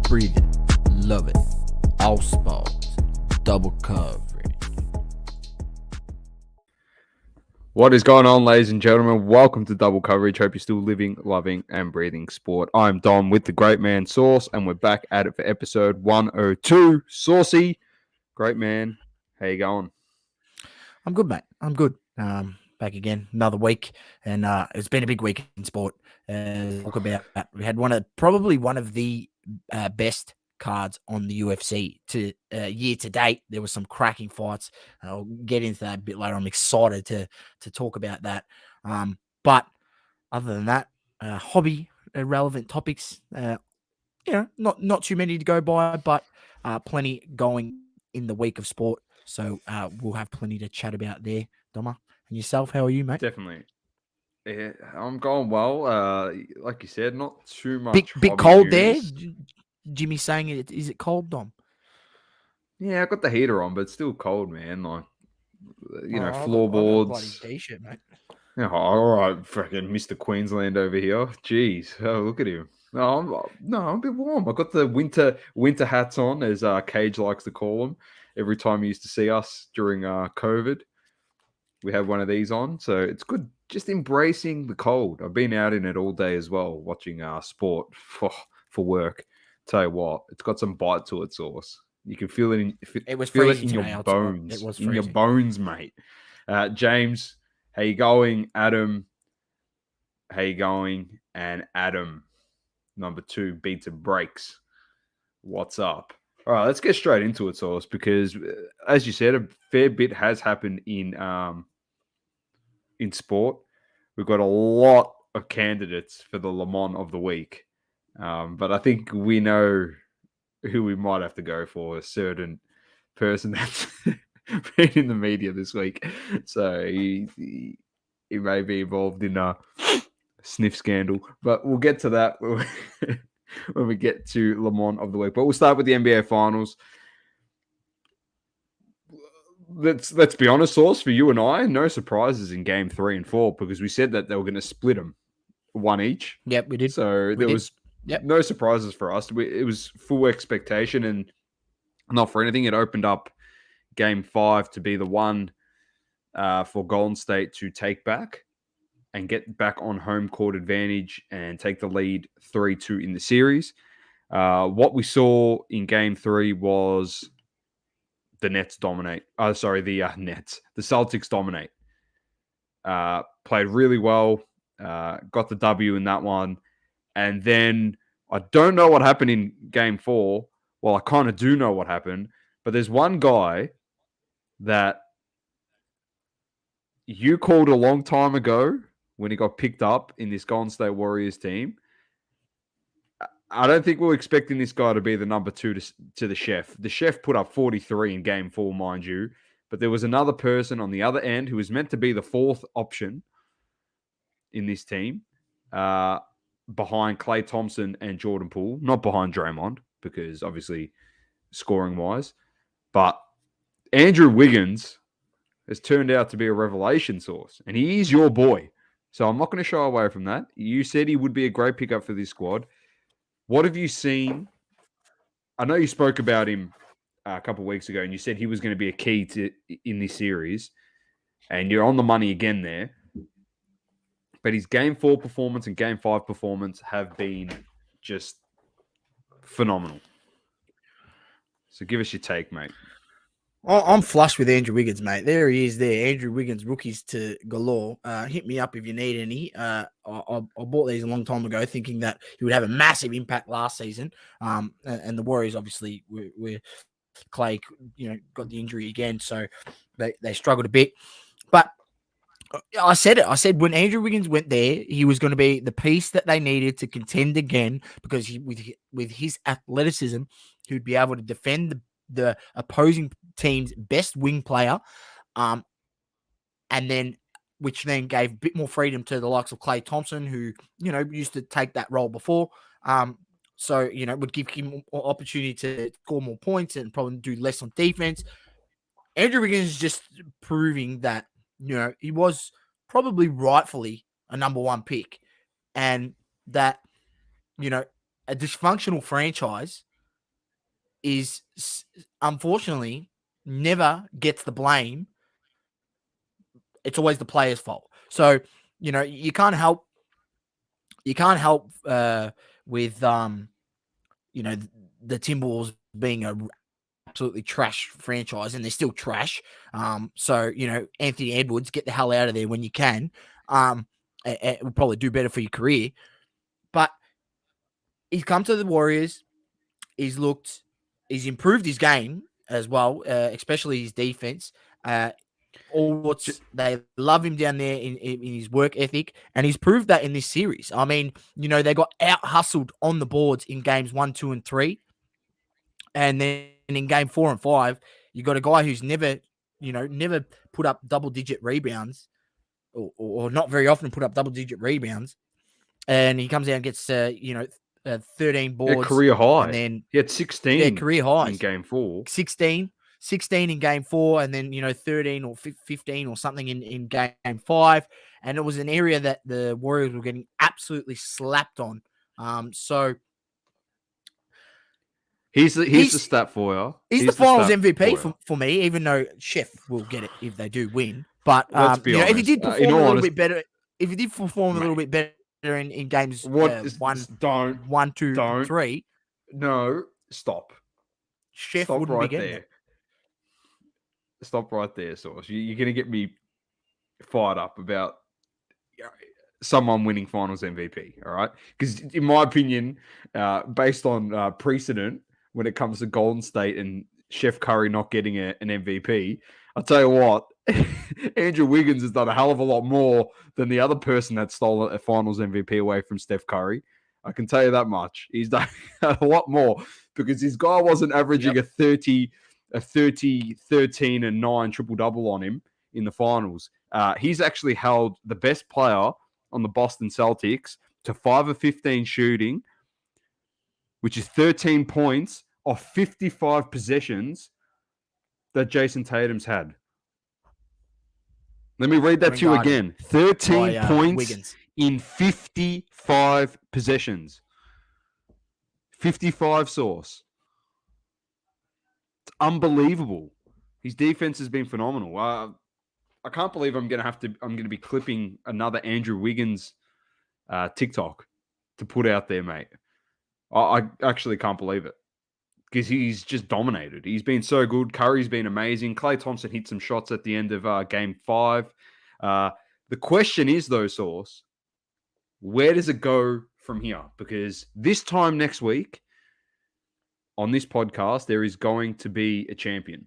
breathe it, love it. All sports, double coverage. What is going on, ladies and gentlemen? Welcome to Double Coverage. Hope you're still living, loving, and breathing sport. I'm Dom with the great man Sauce, and we're back at it for episode 102. Saucy, great man, how you going? I'm good, mate. I'm good. Back again, another week, and it's been a big week in sport. Talk about we had probably one of the best cards on the UFC to year to date. There was some cracking fights. I'll get into that a bit later. I'm excited to talk about that. But other than that, hobby relevant topics. Not too many to go by, but plenty going in the week of sport. So we'll have plenty to chat about there, Doma. And yourself, how are you, mate? Definitely. Yeah, I'm going well. Like you said, not too much. Bit cold news there. Jimmy's saying it. Is it cold, Dom? Yeah, I got the heater on, but it's still cold, man. Like, I've floorboards. got a bloody t-shirt, mate. Yeah, all right, freaking Mr. Queensland over here. Jeez, oh, look at him. No, I'm a bit warm. I got the winter hats on, as Cage likes to call them. Every time he used to see us during COVID, we have one of these on. So it's good, just embracing the cold. I've been out in it all day as well, watching sport for work. Tell you what, it's got some bite to it, Sauce. You can feel it. It was feel it freezing in today, your bones. It was in your freezing. bones, mate. James, how you going? Adam, how you going? And Adam, number 2, beats and breaks. What's up? All right, let's get straight into it, Sauce, because as you said, a fair bit has happened in sport. We've got a lot of candidates for the Le Mans of the week, but I think we know who we might have to go for, a certain person that's been in the media this week. So he may be involved in a sniff scandal, but we'll get to that when we get to Le Mans of the week. But we'll start with the NBA Finals. Let's be honest, Sauce, for you and I, no surprises in game 3 and 4, because we said that they were going to split them one each. Yep, we did. So there was no surprises for us. It was full expectation, and not for anything, it opened up game 5 to be the one for Golden State to take back and get back on home court advantage and take the lead 3-2 in the series. What we saw in game 3 was the Nets dominate. The Celtics dominate. Played really well. Got the W in that one. And then I don't know what happened in game 4. Well, I kind of do know what happened. But there's one guy that you called a long time ago when he got picked up in this Golden State Warriors team. I don't think we're expecting this guy to be the number 2 to the Chef. The Chef put up 43 in game 4, mind you. But there was another person on the other end who was meant to be the 4th option in this team, behind Klay Thompson and Jordan Poole. Not behind Draymond, because obviously scoring-wise. But Andrew Wiggins has turned out to be a revelation, Sauce. And he is your boy. So I'm not going to shy away from that. You said he would be a great pickup for this squad. What have you seen? I know you spoke about him a couple of weeks ago, and you said he was going to be a key in this series. And you're on the money again there. But his game 4 performance and game 5 performance have been just phenomenal. So give us your take, mate. I'm flush with Andrew Wiggins, mate. There he is there. Andrew Wiggins, rookies to galore. Hit me up if you need any. I bought these a long time ago thinking that he would have a massive impact last season. And the Warriors, obviously, were Clay, got the injury again. So they struggled a bit. But I said it. I said when Andrew Wiggins went there, he was going to be the piece that they needed to contend again, because with his athleticism, he would be able to defend the opposing team's best wing player, and then which then gave a bit more freedom to the likes of Klay Thompson, who used to take that role before. So would give him opportunity to score more points and probably do less on defense. Andrew Wiggins is just proving that he was probably rightfully a number 1 pick, and that a dysfunctional franchise is unfortunately never gets the blame. It's always the player's fault. So, you can't help with the Timberwolves being a absolutely trash franchise, and they're still trash. So Anthony Edwards, get the hell out of there when you can. It will probably do better for your career. But he's come to the Warriors. He's improved his game as well, especially his defense. They love him down there in his work ethic, and he's proved that in this series. I mean, they got out hustled on the boards in games 1, 2, and 3, and then in game 4 and 5, you got a guy who's never put up double-digit rebounds, or not very often put up double-digit rebounds, and he comes out and gets 13 boards, career high, and then he had 16 career highs in game 4, 16 in game 4, and then 13 or 15 or something in game 5, and it was an area that the Warriors were getting absolutely slapped on. So he's the stat for you. He's the finals MVP for me, even though Chef will get it if they do win. But if he did perform a little bit better, a little bit better in games 1, 2, 3. No, stop. Chef wouldn't be getting it. Stop right there, Sauce. You're going to get me fired up about someone winning finals MVP, all right? Because in my opinion, based on precedent, when it comes to Golden State and Chef Curry not getting an MVP, I'll tell you what, Andrew Wiggins has done a hell of a lot more than the other person that stole a finals MVP away from Steph Curry. I can tell you that much. He's done a lot more because this guy wasn't averaging a 30, 13, and 9 triple-double on him in the finals. He's actually held the best player on the Boston Celtics to 5 of 15 shooting, which is 13 points off 55 possessions that Jason Tatum's had. Let me read that to you again. 13 points Wiggins in 55 possessions. 55, Sauce. It's unbelievable. His defense has been phenomenal. I can't believe I'm going to be clipping another Andrew Wiggins TikTok to put out there, mate. I actually can't believe it because he's just dominated. He's been so good. Curry's been amazing. Klay Thompson hit some shots at the end of game 5. The question is, though, Sauce, where does it go from here? Because this time next week on this podcast, there is going to be a champion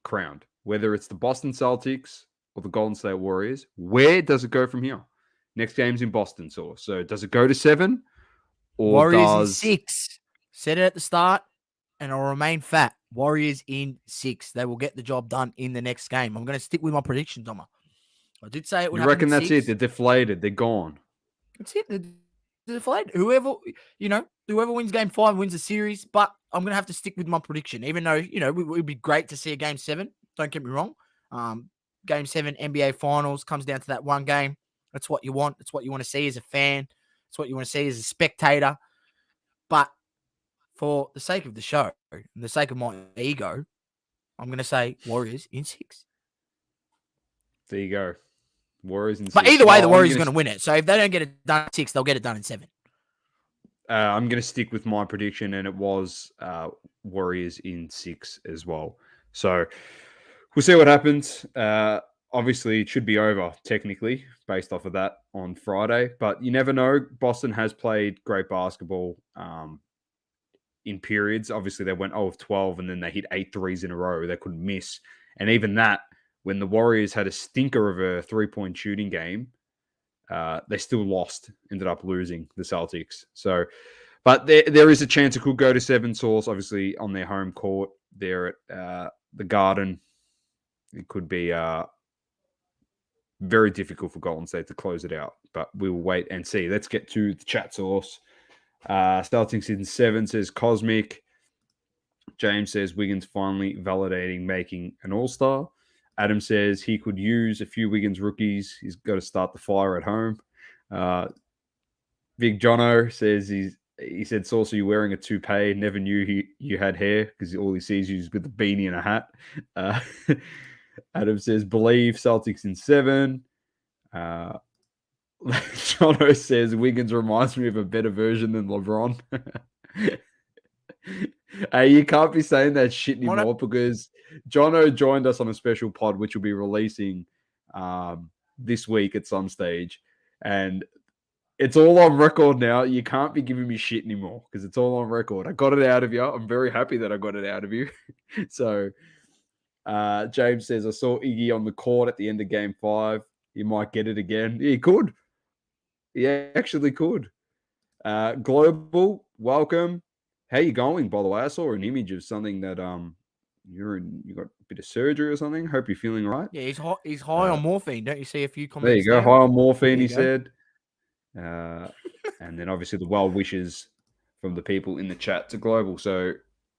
crowned, whether it's the Boston Celtics or the Golden State Warriors. Where does it go from here? Next game's in Boston, Sauce. So does it go to 7? Or Warriors in 6. Said it at the start, and I'll remain fat. Warriors in 6. They will get the job done in the next game. I'm going to stick with my prediction, Doma. I did say it would happen. You reckon that's 6. it? They're deflated. They're gone. That's it. They're deflated. Whoever wins game 5 wins the series. But I'm going to have to stick with my prediction, even though it would be great to see a game 7. Don't get me wrong. Game 7 NBA Finals comes down to that one game. That's what you want. It's what you want to see as a fan. It's what you want to see as a spectator. But for the sake of the show and the sake of my ego, I'm going to say Warriors in 6. There you go. Warriors in 6. But either way, the Warriors are going to win it. So if they don't get it done in 6, they'll get it done in 7. I'm going to stick with my prediction, and it was Warriors in 6 as well. So we'll see what happens. Obviously, it should be over, technically, based off of that on Friday. But you never know. Boston has played great basketball in periods. Obviously, they went 0 of 12, and then they hit 8 threes in a row. They couldn't miss. And even that, when the Warriors had a stinker of a three-point shooting game, they still lost, ended up losing the Celtics. So, but there is a chance it could go to 7, Source, obviously, on their home court there at the Garden. It could be very difficult for Golden State to close it out, but we will wait and see. Let's get to the chat, Source. Celtics in 7 says Cosmic. James says Wiggins finally validating making an all-star. Adam says he could use a few Wiggins rookies. He's got to start the fire at home. Big Jono says He said, Sauce, are you wearing a toupee? Never knew you had hair because all he sees you is with a beanie and a hat. Uh, Adam says, believe Celtics in 7. Jono says, Wiggins reminds me of a better version than LeBron. Hey, you can't be saying that shit anymore because Jono joined us on a special pod, which will be releasing this week at some stage. And it's all on record now. You can't be giving me shit anymore because it's all on record. I got it out of you. I'm very happy that I got it out of you. So James says, I saw Iggy on the court at the end of game 5. He might get it again. He could. He actually could. Global, welcome. How you going, by the way? I saw an image of something that you got a bit of surgery or something. Hope you're feeling all right. Yeah, he's high on morphine. Don't you see a few comments there? You go. High on morphine, he said. And then obviously the well wishes from the people in the chat to Global. So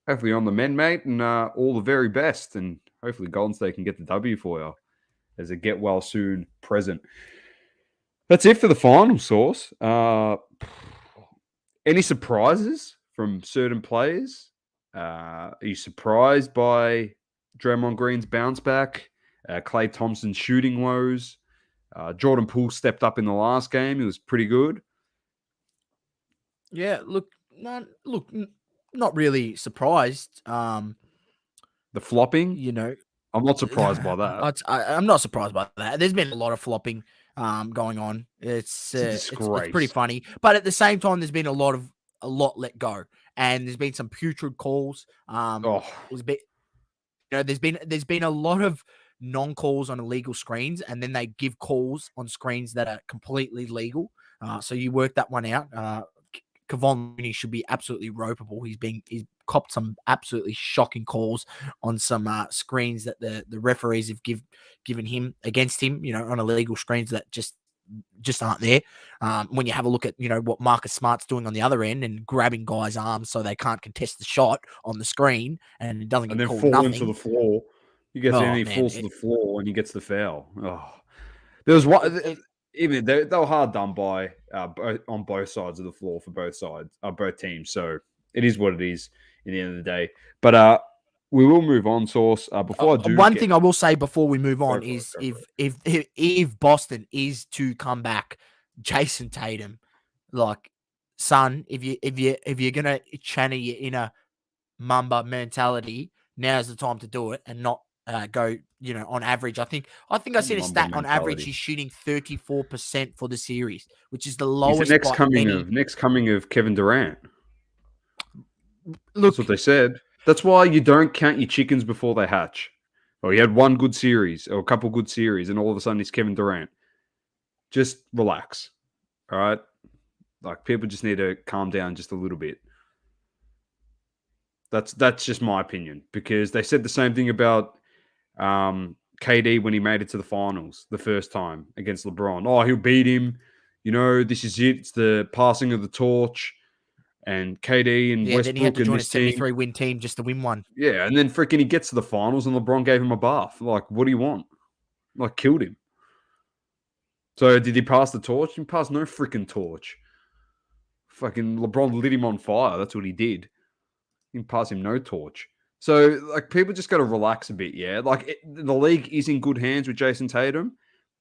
hopefully on the men, mate, and all the very best. And hopefully Golden State can get the W for you as a get well soon present. That's it for the final, Source. Any surprises from certain players? Are you surprised by Draymond Green's bounce back? Klay Thompson's shooting woes? Jordan Poole stepped up in the last game. He was pretty good. Yeah, not really surprised. The flopping, I'm not surprised by that. I'm not surprised by that. There's been a lot of flopping going on. It's pretty funny, but at the same time, there's been a lot let go, and there's been some putrid calls. There's been a lot of non-calls on illegal screens, and then they give calls on screens that are completely legal. So you work that one out. Kevon Looney should be absolutely ropeable. He's copped some absolutely shocking calls on some screens that the referees have given him against him, on illegal screens that just aren't there. When you have a look at, what Marcus Smart's doing on the other end and grabbing guys' arms so they can't contest the shot on the screen and it doesn't get called nothing. Into the floor. He gets in, he falls to the floor and he gets the foul. There was one. Even they were hard done by on both sides of the floor for both teams. So it is what it is in the end of the day. But we will move on, Source. Before I do, one thing I will say before we move on is if Boston is to come back, Jason Tatum, like, son, if you're gonna channel your inner Mamba mentality, now's the time to do it and not go, on average. I think I seen a stat on average. He's shooting 34% for the series, which is the lowest. He's the next coming of Kevin Durant. Look, that's what they said. That's why you don't count your chickens before they hatch. Or he had one good series or a couple good series, and all of a sudden he's Kevin Durant. Just relax, all right? Like, people just need to calm down just a little bit. That's just my opinion, because they said the same thing about KD when he made it to the finals the first time against LeBron. Oh, he'll beat him. This is it. It's the passing of the torch. And KD and Westbrook, then he had to join a 73-win team just to win one. Yeah, and then freaking he gets to the finals and LeBron gave him a bath. Like, what do you want? Like, killed him. So did he pass the torch? He passed no freaking torch. Fucking LeBron lit him on fire. That's what he did. He didn't pass him no torch. So, like, people just got to relax a bit, yeah? Like, the league is in good hands with Jason Tatum,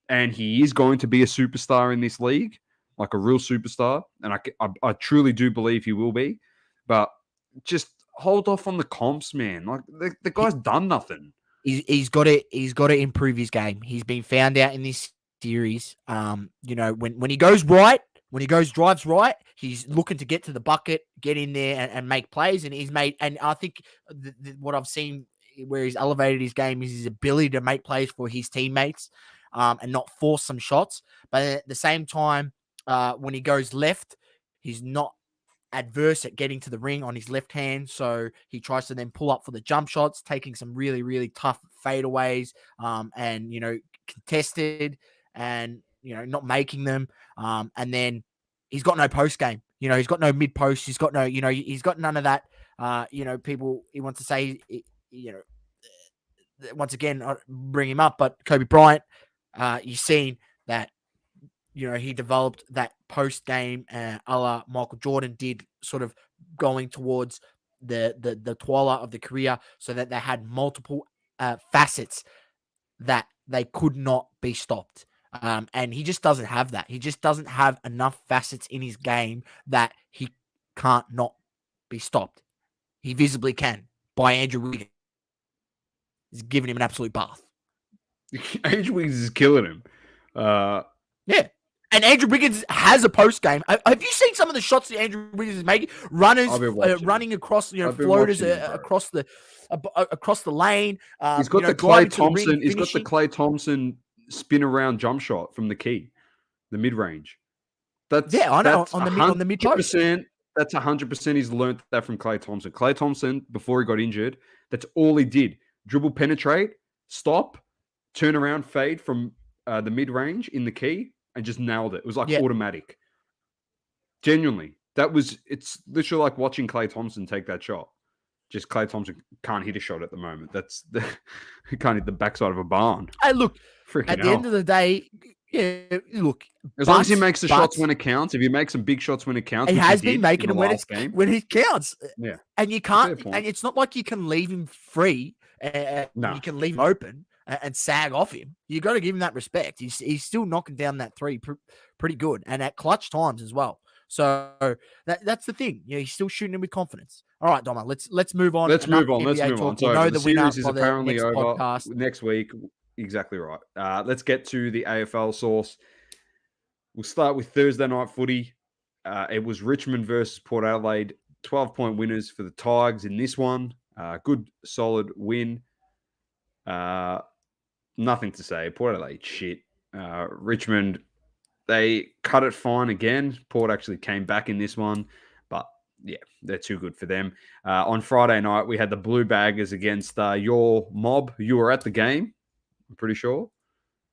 and he is going to be a superstar in this league, like a real superstar, and I truly do believe he will be. But just hold off on the comps, man. Like, the guy's done nothing. He's got to improve his game. He's been found out in this series. When he goes right, drives right, he's looking to get to the bucket, get in there and make plays. And he's made, and I think what I've seen where he's elevated his game is his ability to make plays for his teammates and not force some shots. But at the same time, when he goes left, he's not adverse at getting to the ring on his left hand. So he tries to then pull up for the jump shots, taking some really, really tough fadeaways and, contested and, not making them. And then he's got no post game. He's got no mid post. He's got no, he's got none of that. People, he wants to say, once again, bring him up, but Kobe Bryant, you've seen that, he developed that post game, a la Michael Jordan did, sort of going towards the twilight of the career, so that they had multiple facets that they could not be stopped. And he just doesn't have that. He just doesn't have enough facets in his game that he can't not be stopped. He visibly can by Andrew Wiggins. He's giving him an absolute bath. Andrew Wiggins is killing him. Yeah. And Andrew Wiggins has a post game. Have you seen some of the shots that Andrew Wiggins is making? Runners running across, floaters across the lane. He's got the Klay Thompson. He's got the Klay Thompson spin around jump shot from the key, the mid range. I know on the mid post. That's 100%. He's learned that from Klay Thompson. Klay Thompson, before he got injured, that's all he did: dribble, penetrate, stop, turn around, fade from the mid range in the key, and just nailed it. It was like automatic. Genuinely, it's literally like watching Klay Thompson take that shot. Just Klay Thompson can't hit a shot at the moment. He can't hit the backside of a barn. Hey, look, at the end of the day, as long as he makes the shots when it counts, if he makes some big shots when it counts, he has been making them when it counts. Yeah, and you can't, and it's not like you can leave him free. You can leave him open and sag off him. You got to give him that respect. He's still knocking down that three pretty good, and at clutch times as well. So that's the thing. He's still shooting him with confidence. All right, Doma, let's move on. Let's move on. So know the series is apparently over podcast next week. Exactly right. Let's get to the AFL source. We'll start with Thursday night footy. It was Richmond versus Port Adelaide. 12-point winners for the Tigers in this one. Good, solid win. Nothing to say. Port Adelaide, shit. Richmond, they cut it fine again. Port actually came back in this one. But, yeah, they're too good for them. On Friday night, we had the Blue Baggers against your mob. You were at the game, I'm pretty sure.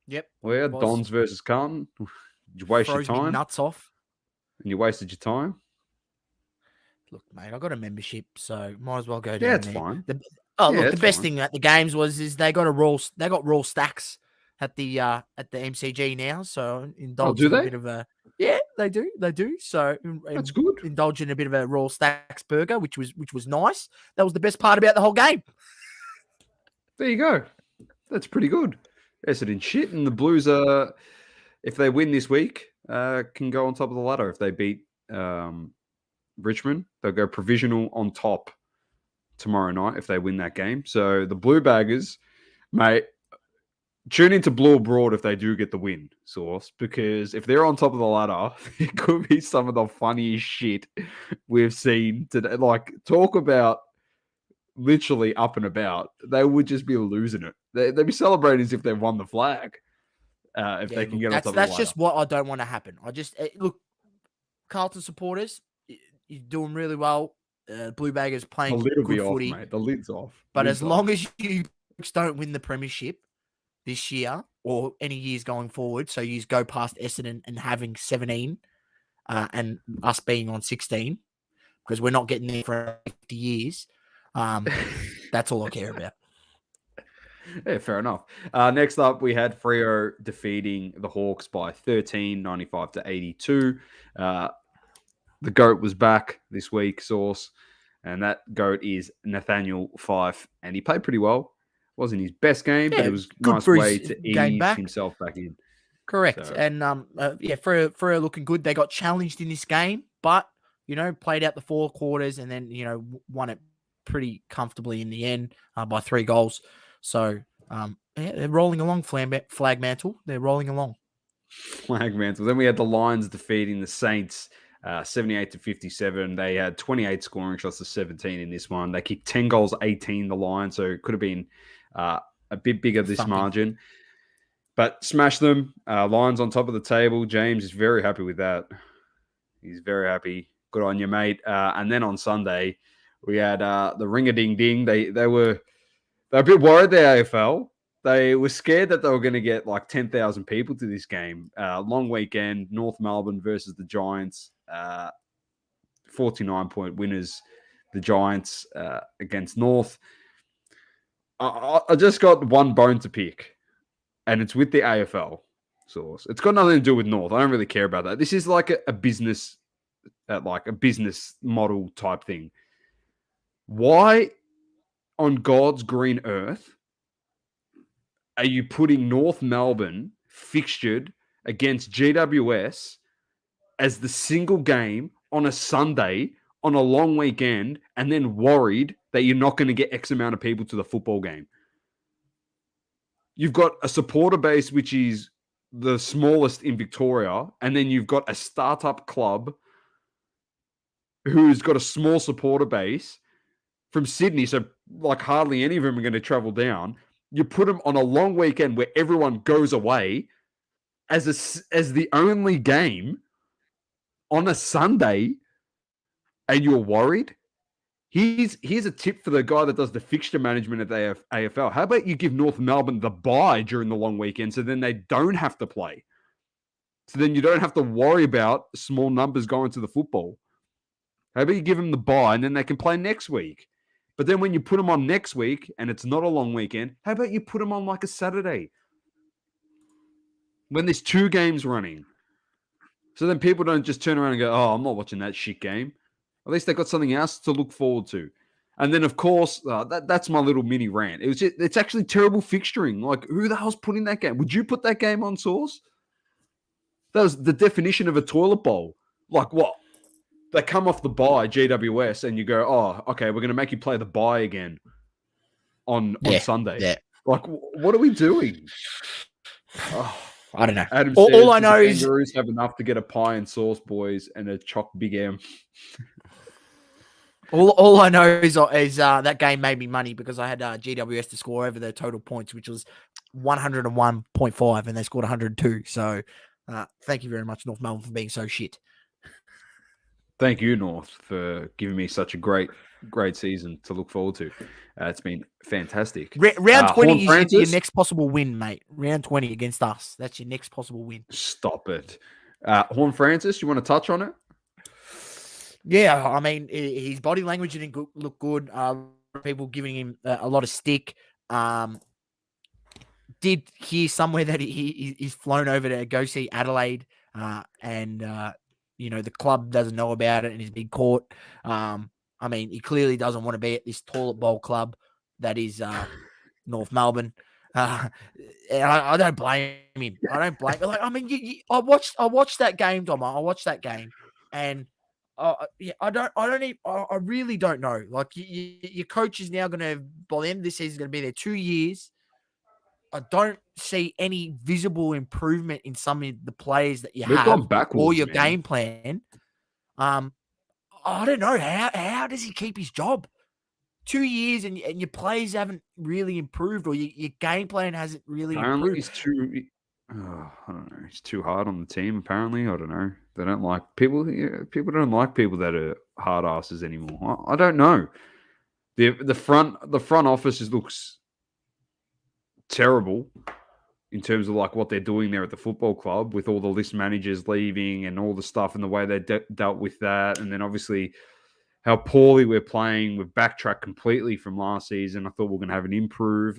Yep. Well, Dons versus Carlton. Did you waste your time? Nuts off. And you wasted your time? Look, mate, I got a membership, so might as well go down there. Yeah, it's there. fine. The best thing at the games is they got raw stacks at the MCG now, so indulge in a bit of a they do. So that's good. Indulge in a bit of a raw stacks burger, which was nice. That was the best part about the whole game. There you go. That's pretty good. Essendon shit, and the Blues are, if they win this week, can go on top of the ladder. If they beat Richmond, they'll go provisional on top tomorrow night if they win that game. So the Blue Baggers, mate, tune into Blue Abroad if they do get the win, Source, because if they're on top of the ladder, it could be some of the funniest shit we've seen today. Like, talk about literally up and about. They would just be losing it. They'd be celebrating as if they've won the flag. If they can get on top of the ladder. That's just what I don't want to happen. Look, Carlton supporters, you're doing really well. Blue Baggers playing good footy. Mate. The lid's off. But as long as you don't win the premiership this year or any years going forward, so you go past Essendon and having 17 and us being on 16, because we're not getting there for 50 years, that's all I care about. Yeah, fair enough. Next up, we had Freo defeating the Hawks by 13, 95-82. The GOAT was back this week, Source, and that GOAT is Nathaniel Fife, and he played pretty well. Wasn't his best game, but it was a nice way to ease himself back in. Correct. So. And Freo looking good. They got challenged in this game, but played out the 4 quarters and then won it pretty comfortably in the end by 3 goals. So they're rolling along. Flag mantle. They're rolling along. Flag mantle. Then we had the Lions defeating the Saints 78-57. They had 28 scoring shots to 17 in this one. They kicked 10 goals, 18 the Lions, so it could have been a bit bigger this margin. But smashed them. Lions on top of the table. James is very happy with that. He's very happy. Good on you, mate. And then on Sunday, we had the ring-a-ding-ding. They were a bit worried, the AFL. They were scared that they were going to get like 10,000 people to this game. Long weekend, North Melbourne versus the Giants. 49-point winners, the Giants against North. I just got one bone to pick, and it's with the AFL. Source. It's got nothing to do with North. I don't really care about that. This is like a business, like a business model type thing. Why on God's green earth are you putting North Melbourne fixtured against GWS as the single game on a Sunday on a long weekend and then worried that you're not going to get X amount of people to the football game? You've got a supporter base which is the smallest in Victoria, and then you've got a startup club who's got a small supporter base from Sydney, so like hardly any of them are going to travel down. You put them on a long weekend where everyone goes away as the only game on a Sunday, and you're worried. Here's a tip for the guy that does the fixture management at the AFL. How about you give North Melbourne the bye during the long weekend, so then they don't have to play. So then you don't have to worry about small numbers going to the football. How about you give them the bye and then they can play next week? But then when you put them on next week and it's not a long weekend, how about you put them on like a Saturday when there's 2 games running? So then people don't just turn around and go, oh, I'm not watching that shit game. At least they've got something else to look forward to. And then, of course, that's my little mini rant. It's actually terrible fixturing. Like, who the hell's putting that game? Would you put that game on, Source? That was the definition of a toilet bowl. Like, what? They come off the bye, GWS, and you go, oh, okay, we're going to make you play the bye again on Sunday. Yeah. Like, what are we doing? Oh, I don't know. Adam all says, I know the is Kangaroos have enough to get a pie and sauce, boys, and a choc Big M. all I know is that game made me money because I had GWS to score over their total points, which was 101.5, and they scored 102. So thank you very much, North Melbourne, for being so shit. Thank you, North, for giving me such a great season to look forward to. It's been fantastic. Round 20 is your next possible win, mate. Round 20 against us. That's your next possible win. Stop it. Horn Francis, you want to touch on it? Yeah, I mean, his body language didn't look good. People giving him a lot of stick. Did hear somewhere that he's flown over to go see Adelaide, and the club doesn't know about it and he's been caught. I mean, he clearly doesn't want to be at this toilet bowl club that is North Melbourne. And I don't blame him. I don't blame. Like, I mean, I watched that game, Dom. I watched that game, and I really don't know. Like, your coach is now going to, by the end of this season, going to be there 2 years. I don't see any visible improvement in some of the players that you have or your game plan. I don't know. How does he keep his job? 2 years and your players haven't really improved, or your game plan hasn't really improved. I don't know. He's too hard on the team, apparently. I don't know. They don't like people. People don't like people that are hard asses anymore. I don't know. The front office just looks terrible in terms of like what they're doing there at the football club, with all the list managers leaving and all the stuff and the way they dealt with that. And then obviously how poorly we're playing. We've backtracked completely from last season. I thought we were going to have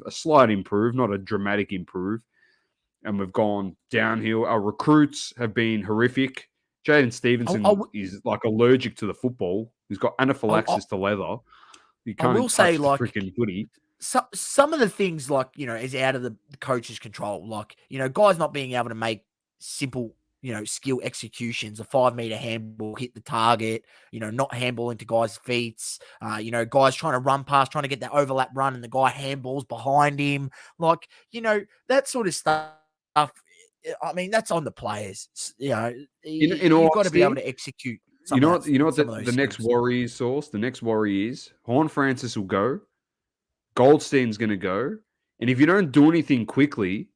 a slight improve, not a dramatic improve. And we've gone downhill. Our recruits have been horrific. Jaden Stevenson is like allergic to the football. He's got anaphylaxis to leather. You can't touch the freaking footy. Some of the things, like, is out of the coach's control. Like, guys not being able to make simple, skill executions. A 5-meter handball hit the target, not handball into guys' feet. Guys trying to run past, trying to get that overlap run, and the guy handballs behind him. Like, that sort of stuff. I mean, that's on the players. You've got to be able to execute. You know what the next worry is, Source? The next worry is Horn Francis will go. Goldstein's going to go. And if you don't do anything quickly,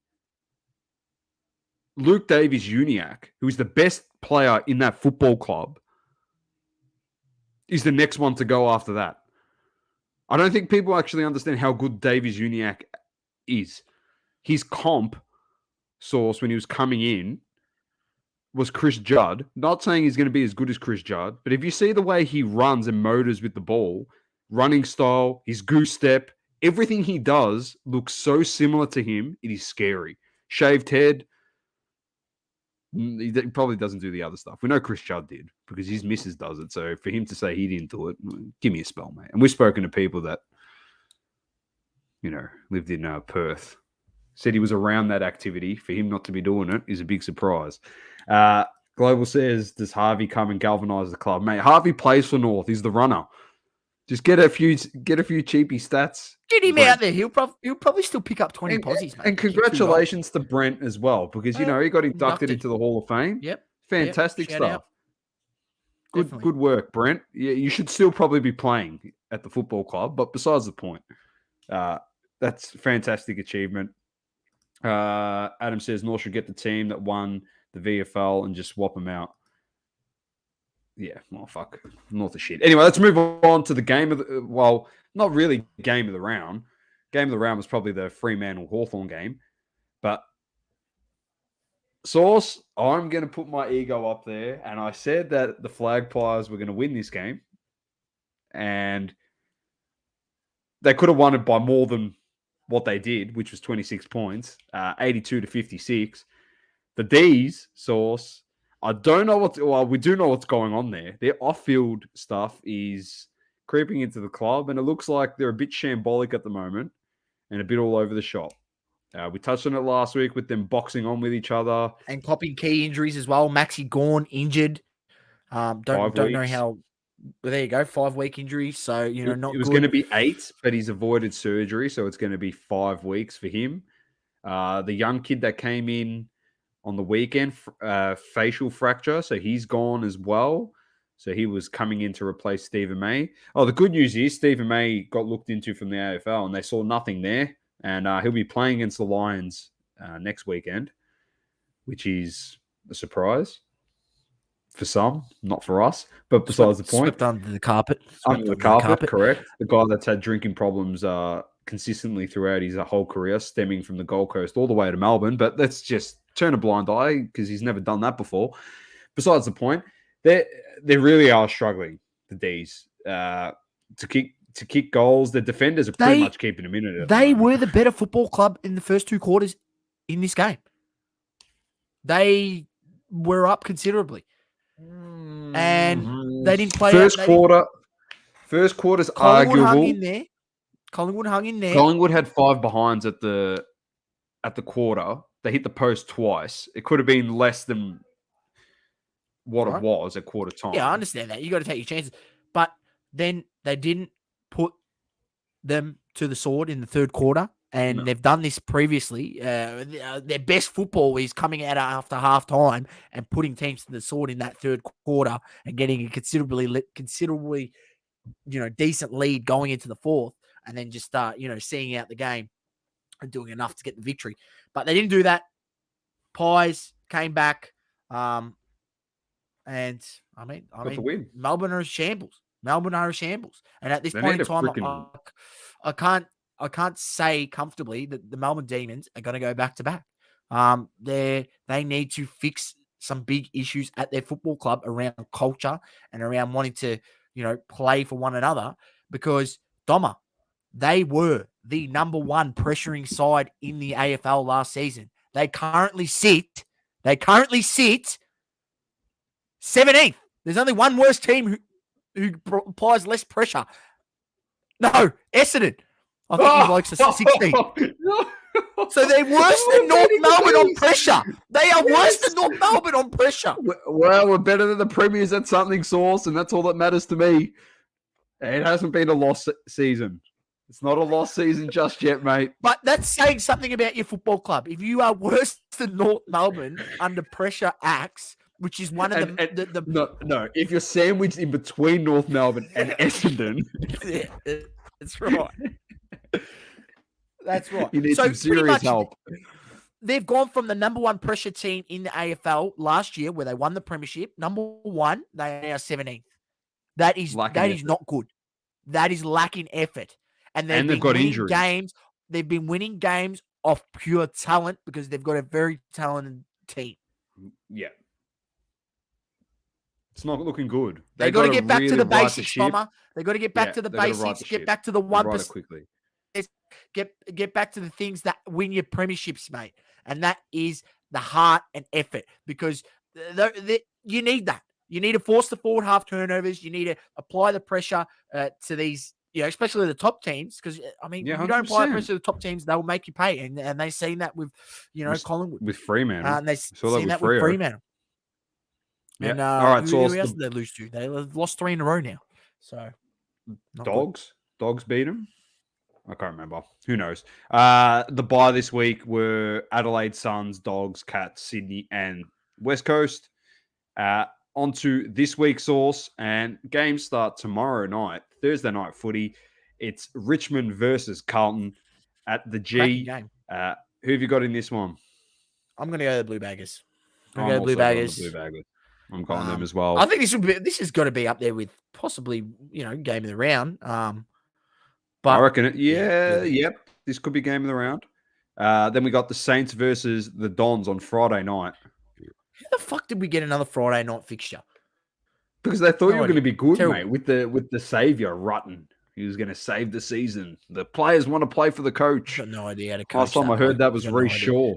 Luke Davies-Uniacke, who is the best player in that football club, is the next one to go after that. I don't think people actually understand how good Davies-Uniacke is. His comp, Source, when he was coming in, was Chris Judd. Not saying he's going to be as good as Chris Judd, but if you see the way he runs and motors with the ball, running style, his goose step, everything he does looks so similar to him. It is scary. Shaved head, He probably doesn't do the other stuff. We know Chris Judd did because his missus does it. So for him to say he didn't do it, give me a spell, mate. And we've spoken to people that, lived in Perth. Said he was around that activity. For him not to be doing it is a big surprise. Global says, does Harvey come and galvanise the club? Mate, Harvey plays for North. He's the runner. Just get a few cheapy stats. Get him out there. He'll probably still pick up 20 posies, mate. And congratulations to Brent as well, because he got inducted into the Hall of Fame. Yep. Fantastic stuff. Out. Good work, Brent. Yeah, you should still probably be playing at the football club, but besides the point, that's fantastic achievement. Adam says North should get the team that won the VFL and just swap them out. Yeah, well, fuck. North of shit. Anyway, let's move on to the game of the... Well, not really game of the round. Game of the round was probably the Fremantle-Hawthorn game. But, Sauce, I'm going to put my ego up there. And I said that the Flagpies were going to win this game. And they could have won it by more than what they did, which was 26 points. 82-56. The D's, Sauce... I don't know we do know what's going on there. Their off-field stuff is creeping into the club, and it looks like they're a bit shambolic at the moment and a bit all over the shop. We touched on it last week with them boxing on with each other. And copping key injuries as well. Maxi Gorn injured. Don't know how... Well, there you go, 5-week injury. So, not It was going to be 8, but he's avoided surgery, so it's going to be 5 weeks for him. The young kid that came in on the weekend, facial fracture, so he's gone as well. So he was coming in to replace Stephen May. Oh, the good news is Stephen May got looked into from the AFL, and they saw nothing there. And he'll be playing against the Lions next weekend, which is a surprise for some, not for us. But besides the point, swept under the carpet. Under the carpet, correct. The guy that's had drinking problems consistently throughout his whole career, stemming from the Gold Coast all the way to Melbourne. But let's just turn a blind eye because he's never done that before. Besides the point, they really are struggling, the D's, to kick goals. The defenders are pretty much keeping them in it. They were the better football club in the first 2 quarters in this game. They were up considerably. And they didn't play First quarter's arguable. Collingwood hung in there. Collingwood had 5 behinds at the quarter. They hit the post twice. It could have been less than what it was at quarter time. Yeah, I understand that. You got to take your chances. But then they didn't put them to the sword in the third quarter. And they've done this previously. Their best football is coming out after half time and putting teams to the sword in that third quarter and getting a considerably, decent lead going into the fourth, and then just start, seeing out the game and doing enough to get the victory. But they didn't do that. Pies came back, and I mean, Melbourne are a shambles. And at this point in time, I can't say comfortably that the Melbourne Demons are going to go back to back. They need to fix some big issues at their football club around culture and around wanting to, play for one another, because Doma, they were the number 1 pressuring side in the AFL last season. They currently sit 17th. There's only one worse team who applies less pressure. No, Essendon. I think you blokes are 16. So they're worse than North Melbourne on pressure. They are worse than North Melbourne on pressure. Well, we're better than the Premiers at something, Sauce, and that's all that matters to me. It hasn't been a lost season. It's not a lost season just yet, mate. But that's saying something about your football club. If you are worse than North Melbourne under pressure acts, which is one of the... No. If you're sandwiched in between North Melbourne and Essendon... Yeah, that's right. That's right. You need some serious help. They've gone from the number 1 pressure team in the AFL last year, where they won the premiership, number 1, they are now 17th. That is not good. That is lacking effort. And they've got winning games. They've been winning games off pure talent because they've got a very talented team. Yeah. It's not looking good. They got to get back to the basics, Bomber. They got to get back to the basics. Get back to the 1%. Quickly. Get back to the things that win your premierships, mate. And that is the heart and effort, because you need that. You need to force the forward half turnovers. You need to apply the pressure to these, especially the top teams. Because I mean, Yeah, if you don't apply the 100%. pressure to the top teams, they will make you pay, and they've seen that with, Collingwood, with Fremantle. and they've Saw seen that with Freo. Fremantle. Yeah. And All right. So who else did they lose to? They lost 3 in a row now. So Dogs beat them. I can't remember. Who knows? The bye this week were Adelaide, Suns, Dogs, Cats, Sydney, and West Coast. On to this week's source, and games start tomorrow night, Thursday night footy. It's Richmond versus Carlton at the G. Game. Who have you got in this one? I'm going to go the Blue Baggers. I'm also going the Blue Baggers. I'm going them as well. I think this has got to be up there with possibly, game of the round. But I reckon it. Yep. This could be game of the round. Then we got the Saints versus the Dons on Friday night. How the fuck did we get another Friday night fixture? Because they thought you were going to be good, mate, with the savior Rutten. He was going to save the season. The players want to play for the coach. I've got no idea how to coach. Last time I heard that was Reece Shaw.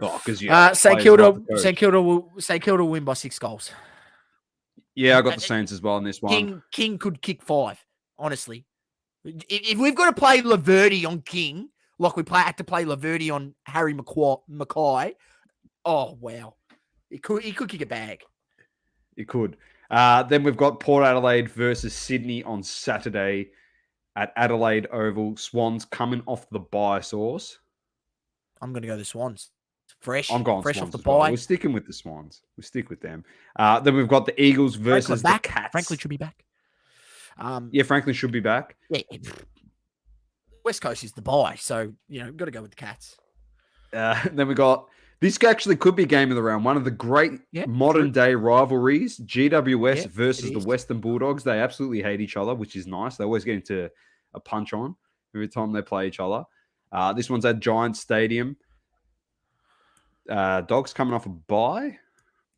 Oh, because St Kilda will win by 6 goals. Yeah, I got the Saints as well in this one. King could kick 5. Honestly, if we've got to play Laverty on King, like we had to play Laverty on Harry Mackay, oh wow, he could kick a bag. He could. Then we've got Port Adelaide versus Sydney on Saturday at Adelaide Oval. Swans coming off the bye, Source. I'm going to go the Swans. Fresh. I'm going fresh Swans off the as well. bye. We're sticking with the Swans. We stick with them. Then we've got the Eagles versus the Cats. Franklin should be back. Franklin should be back. Yeah. West Coast is the bye, so got to go with the Cats. Then we got this actually could be game of the round. One of the great modern day rivalries: GWS versus the Western Bulldogs. They absolutely hate each other, which is nice. They always get into a punch on every time they play each other. This one's at Giants Stadium. Dogs coming off a bye.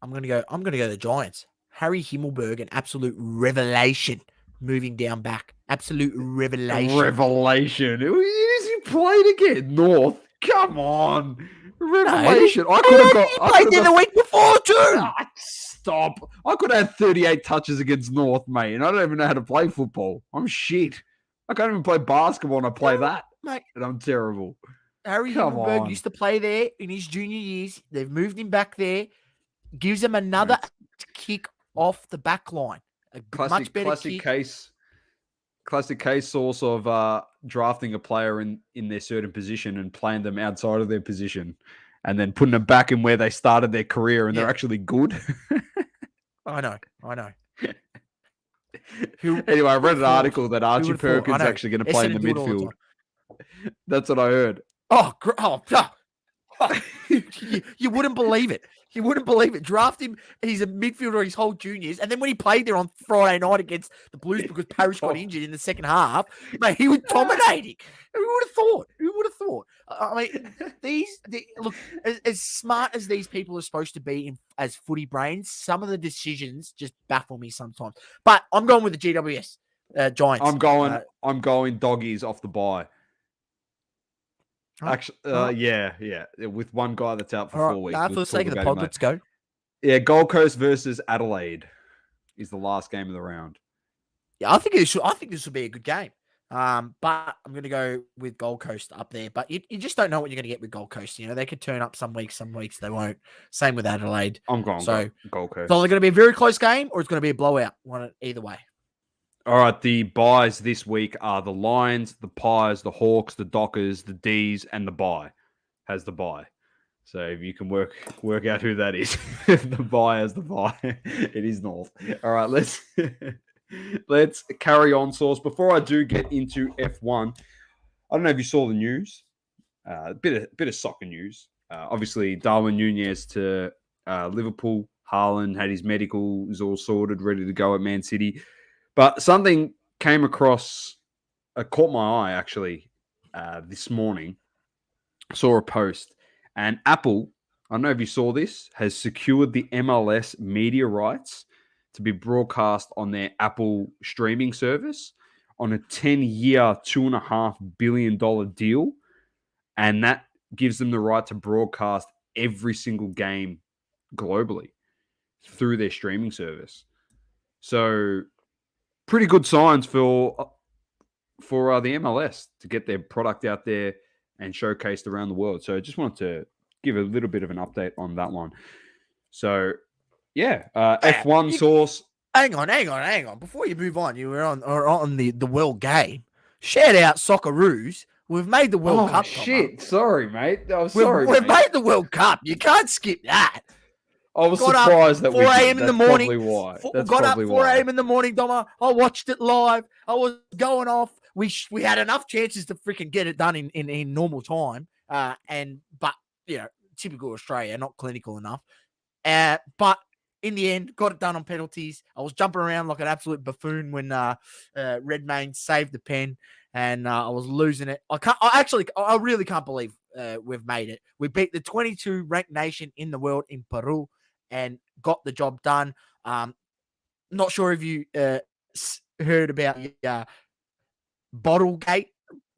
I'm gonna go the Giants. Harry Himmelberg, an absolute revelation, moving down back. Absolute revelation. Who is he played again? North. Come on. Revelation. No, I could have got. He played there the week before too. Stop. I could have had 38 touches against North, mate, and I don't even know how to play football. I'm shit. I can't even play basketball and I play that. Mate. And I'm terrible. Harry Himmelberg used to play there in his junior years. They've moved him back there. Gives him another kick off the back line. Much better kick. Classic case source of drafting a player in their certain position and playing them outside of their position and then putting them back in where they started their career and they're actually good. I know. Anyway, I read an article that Archie Perkins is actually going to play in the midfield. That's what I heard. You wouldn't believe it. You wouldn't believe it. Draft him. He's a midfielder his whole juniors. And then when he played there on Friday night against the Blues because Parrish got injured in the second half, mate, he was dominating. Who would have thought? I mean, look, as smart as these people are supposed to be as footy brains, some of the decisions just baffle me sometimes. But I'm going with the GWS Giants. I'm going doggies off the bye. Actually, yeah. With one guy that's out for 4 weeks. For the sake of the pod, let's go. Yeah, Gold Coast versus Adelaide is the last game of the round. Yeah, I think this will be a good game. But I'm going to go with Gold Coast up there. But you just don't know what you're going to get with Gold Coast. They could turn up some weeks they won't. Same with Adelaide. I'm going Gold Coast. So it's going to be a very close game, or it's going to be a blowout. Either way. All right, the buys this week are the Lions, the Pies, the Hawks, the Dockers, the D's, and the buy has the buy. So if you can work out who that is, the buy has the buy. It is North. All right, let's carry on, Source. Before I do get into F1, I don't know if you saw the news. A bit of soccer news. Obviously, Darwin Núñez to Liverpool. Haaland had his medical, is all sorted, ready to go at Man City. But something came across, caught my eye actually this morning. Saw a post, and Apple, I don't know if you saw this, has secured the MLS media rights to be broadcast on their Apple streaming service on a 10-year, $2.5 billion deal. And that gives them the right to broadcast every single game globally through their streaming service. So pretty good signs for the MLS to get their product out there and showcased around the world. So I just wanted to give a little bit of an update on that one. So yeah, F1 source. Hang on. Before you move on, you were on the world game. Shout out Socceroos. We've made the World Cup. Shit. Thomas. Sorry, mate. We've made the World Cup. You can't skip that. I was surprised that 4 a.m. in the morning. Probably why. Got up 4 a.m. in the morning, Doma. I watched it live. I was going off. We had enough chances to freaking get it done in normal time. But typical Australia, not clinical enough. But in the end, got it done on penalties. I was jumping around like an absolute buffoon when Redmayne saved the pen, and I was losing it. I really can't believe we've made it. We beat the 22 ranked nation in the world in Peru and got the job done. Not sure if you heard about Bottlegate.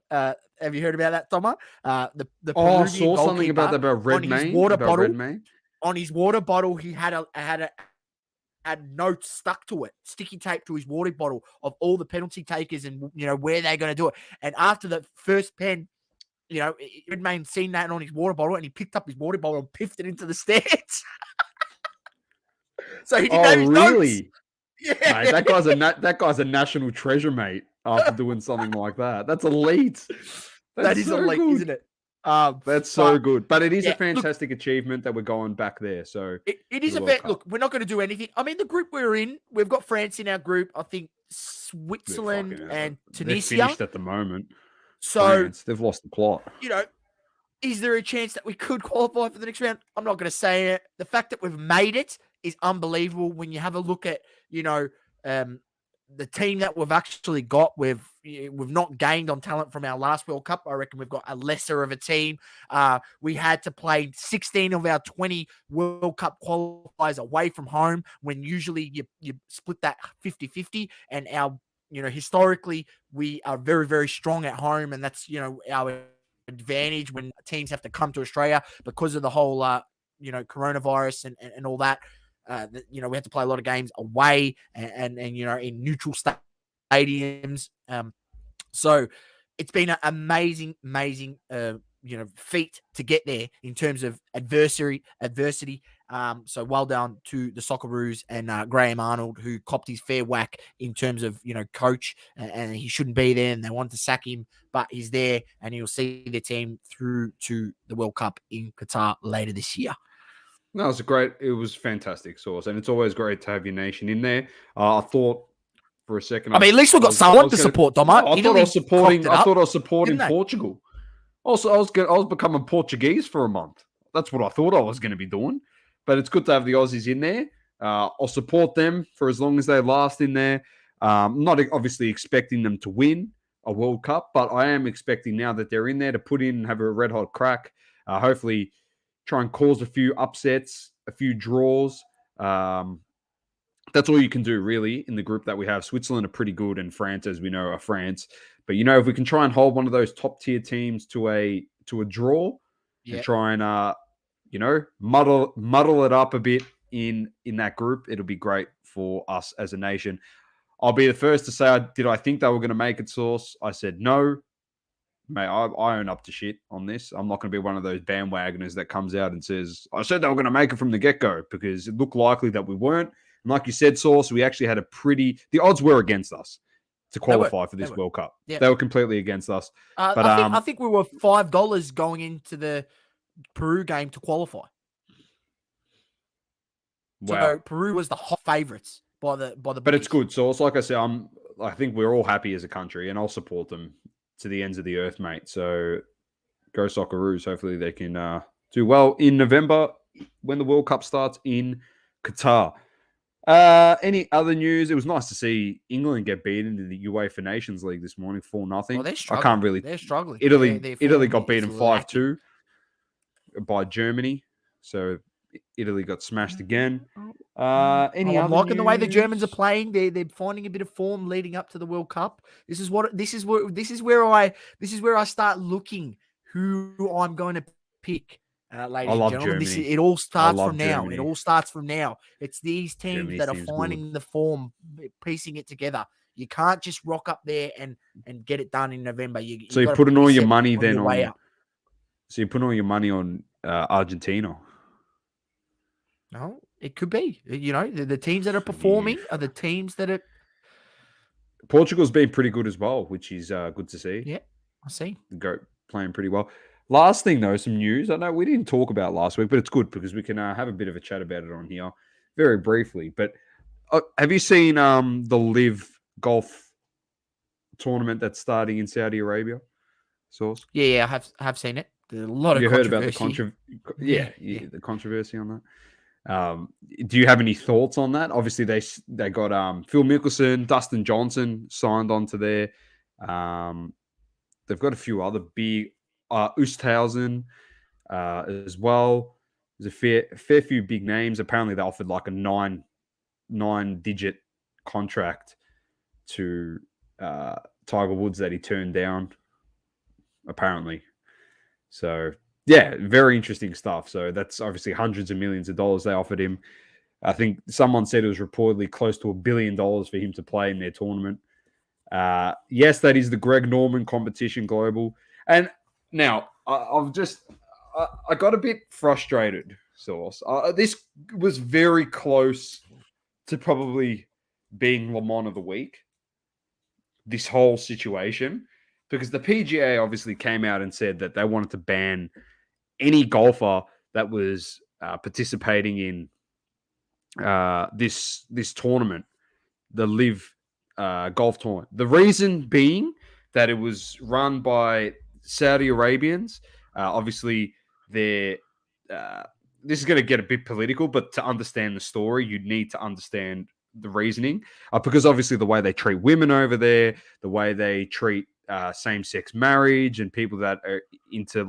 Have you heard about that, Thomas? The I saw something about that about Redmayne. On his water bottle, he had a note stuck to it, sticky tape to his water bottle of all the penalty takers and where they're going to do it. And after the first pen, Redmayne seen that on his water bottle, and he picked up his water bottle and piffed it into the stands. So he didn't have his notes. Yeah, mate, that guy's a national treasure, mate. After doing something like that, that's elite. That is so elite, good. Isn't it? That's so good. But it is a fantastic achievement that we're going back there. So it is look, we're not going to do anything. I mean, the group we're in, we've got France in our group. I think Switzerland and Tunisia. They're finished at the moment. So France, they've lost the plot. Is there a chance that we could qualify for the next round? I'm not going to say it. The fact that we've made it is unbelievable. When you have a look at, the team that we've actually got, we've not gained on talent from our last World Cup. I reckon we've got a lesser of a team. We had to play 16 of our 20 World Cup qualifiers away from home, when usually you split that 50-50. And our, historically, we are very, very strong at home, and that's, our advantage when teams have to come to Australia because of the whole, coronavirus and all that. We had to play a lot of games away and in neutral stadiums. So it's been an amazing, feat to get there in terms of adversity. So well done to the Socceroos and Graham Arnold, who copped his fair whack in terms of, coach, and he shouldn't be there, and they wanted to sack him, but he's there, and he'll see the team through to the World Cup in Qatar later this year. No, it was fantastic, Source, and it's always great to have your nation in there. I thought for a second, at least we've got someone to support, Dom. I thought I was supporting Portugal. Also, I was becoming Portuguese for a month. That's what I thought I was going to be doing. But it's good to have the Aussies in there. I'll support them for as long as they last in there. Not obviously expecting them to win a World Cup, but I am expecting, now that they're in there, to put in and have a red hot crack. Hopefully try and cause a few upsets, a few draws. That's all you can do, really, in the group that we have. Switzerland are pretty good, and France, as we know, are France. But, if we can try and hold one of those top-tier teams to a draw, and try and, muddle it up a bit in that group, it'll be great for us as a nation. I'll be the first to say, did I think they were going to make it, Source? I said no. Mate, I own up to shit on this. I'm not going to be one of those bandwagoners that comes out and says, I said they were going to make it from the get-go, because it looked likely that we weren't. And like you said, Source, we actually had the odds were against us to qualify for this World Cup. Yeah. They were completely against us. But I think we were $5 going into the Peru game to qualify. Wow. So Peru was the hot favourites by the But it's good, Source. Like I said, I think we're all happy as a country, and I'll support them to the ends of the earth, mate. So go Socceroos. Hopefully they can do well in November when the World Cup starts in Qatar. Any other news? It was nice to see England get beaten in the UEFA Nations League this morning, 4-0. Well, they're struggling. They're struggling. Italy got beaten 5-2 by Germany. So Italy got smashed again. I'm liking the way the Germans are playing. They're finding a bit of form leading up to the World Cup. This is where I start looking who I'm going to pick ladies and love gentlemen. Germany. It all starts love from now. It Germany. all starts from now. It's these teams Germany's that are team's finding the form, piecing it together. You can't just rock up there and get it done in November. So You you're putting all your money then your way on. up. So you're putting all your money on Argentina. No, it could be. The teams that are performing are the teams that are. Portugal's been pretty good as well, which is good to see. Yeah, I see. Go playing pretty well. Last thing though, some news. I know we didn't talk about last week, but it's good because we can have a bit of a chat about it on here very briefly. But have you seen the Live Golf tournament that's starting in Saudi Arabia? Source? Yeah, I have seen it. There's a lot of heard about the the controversy on that. Do you have any thoughts on that? Obviously, they got Phil Mickelson, Dustin Johnson signed onto there. They've got a few other big Oosthuizen as well. There's a fair few big names. Apparently, they offered like a nine-digit contract to Tiger Woods that he turned down. Apparently, so. Yeah, very interesting stuff. So that's obviously hundreds of millions of dollars they offered him. I think someone said it was reportedly close to $1 billion for him to play in their tournament. Yes, that is the Greg Norman Competition Global. And now I got a bit frustrated, Source. This was very close to probably being Le Mans of the Week, this whole situation, because the PGA obviously came out and said that they wanted to ban any golfer that was participating in this tournament, the Live Golf Tournament. The reason being that it was run by Saudi Arabians. Obviously, this is going to get a bit political, but to understand the story, you need to understand the reasoning, because obviously the way they treat women over there, the way they treat same-sex marriage and people that are into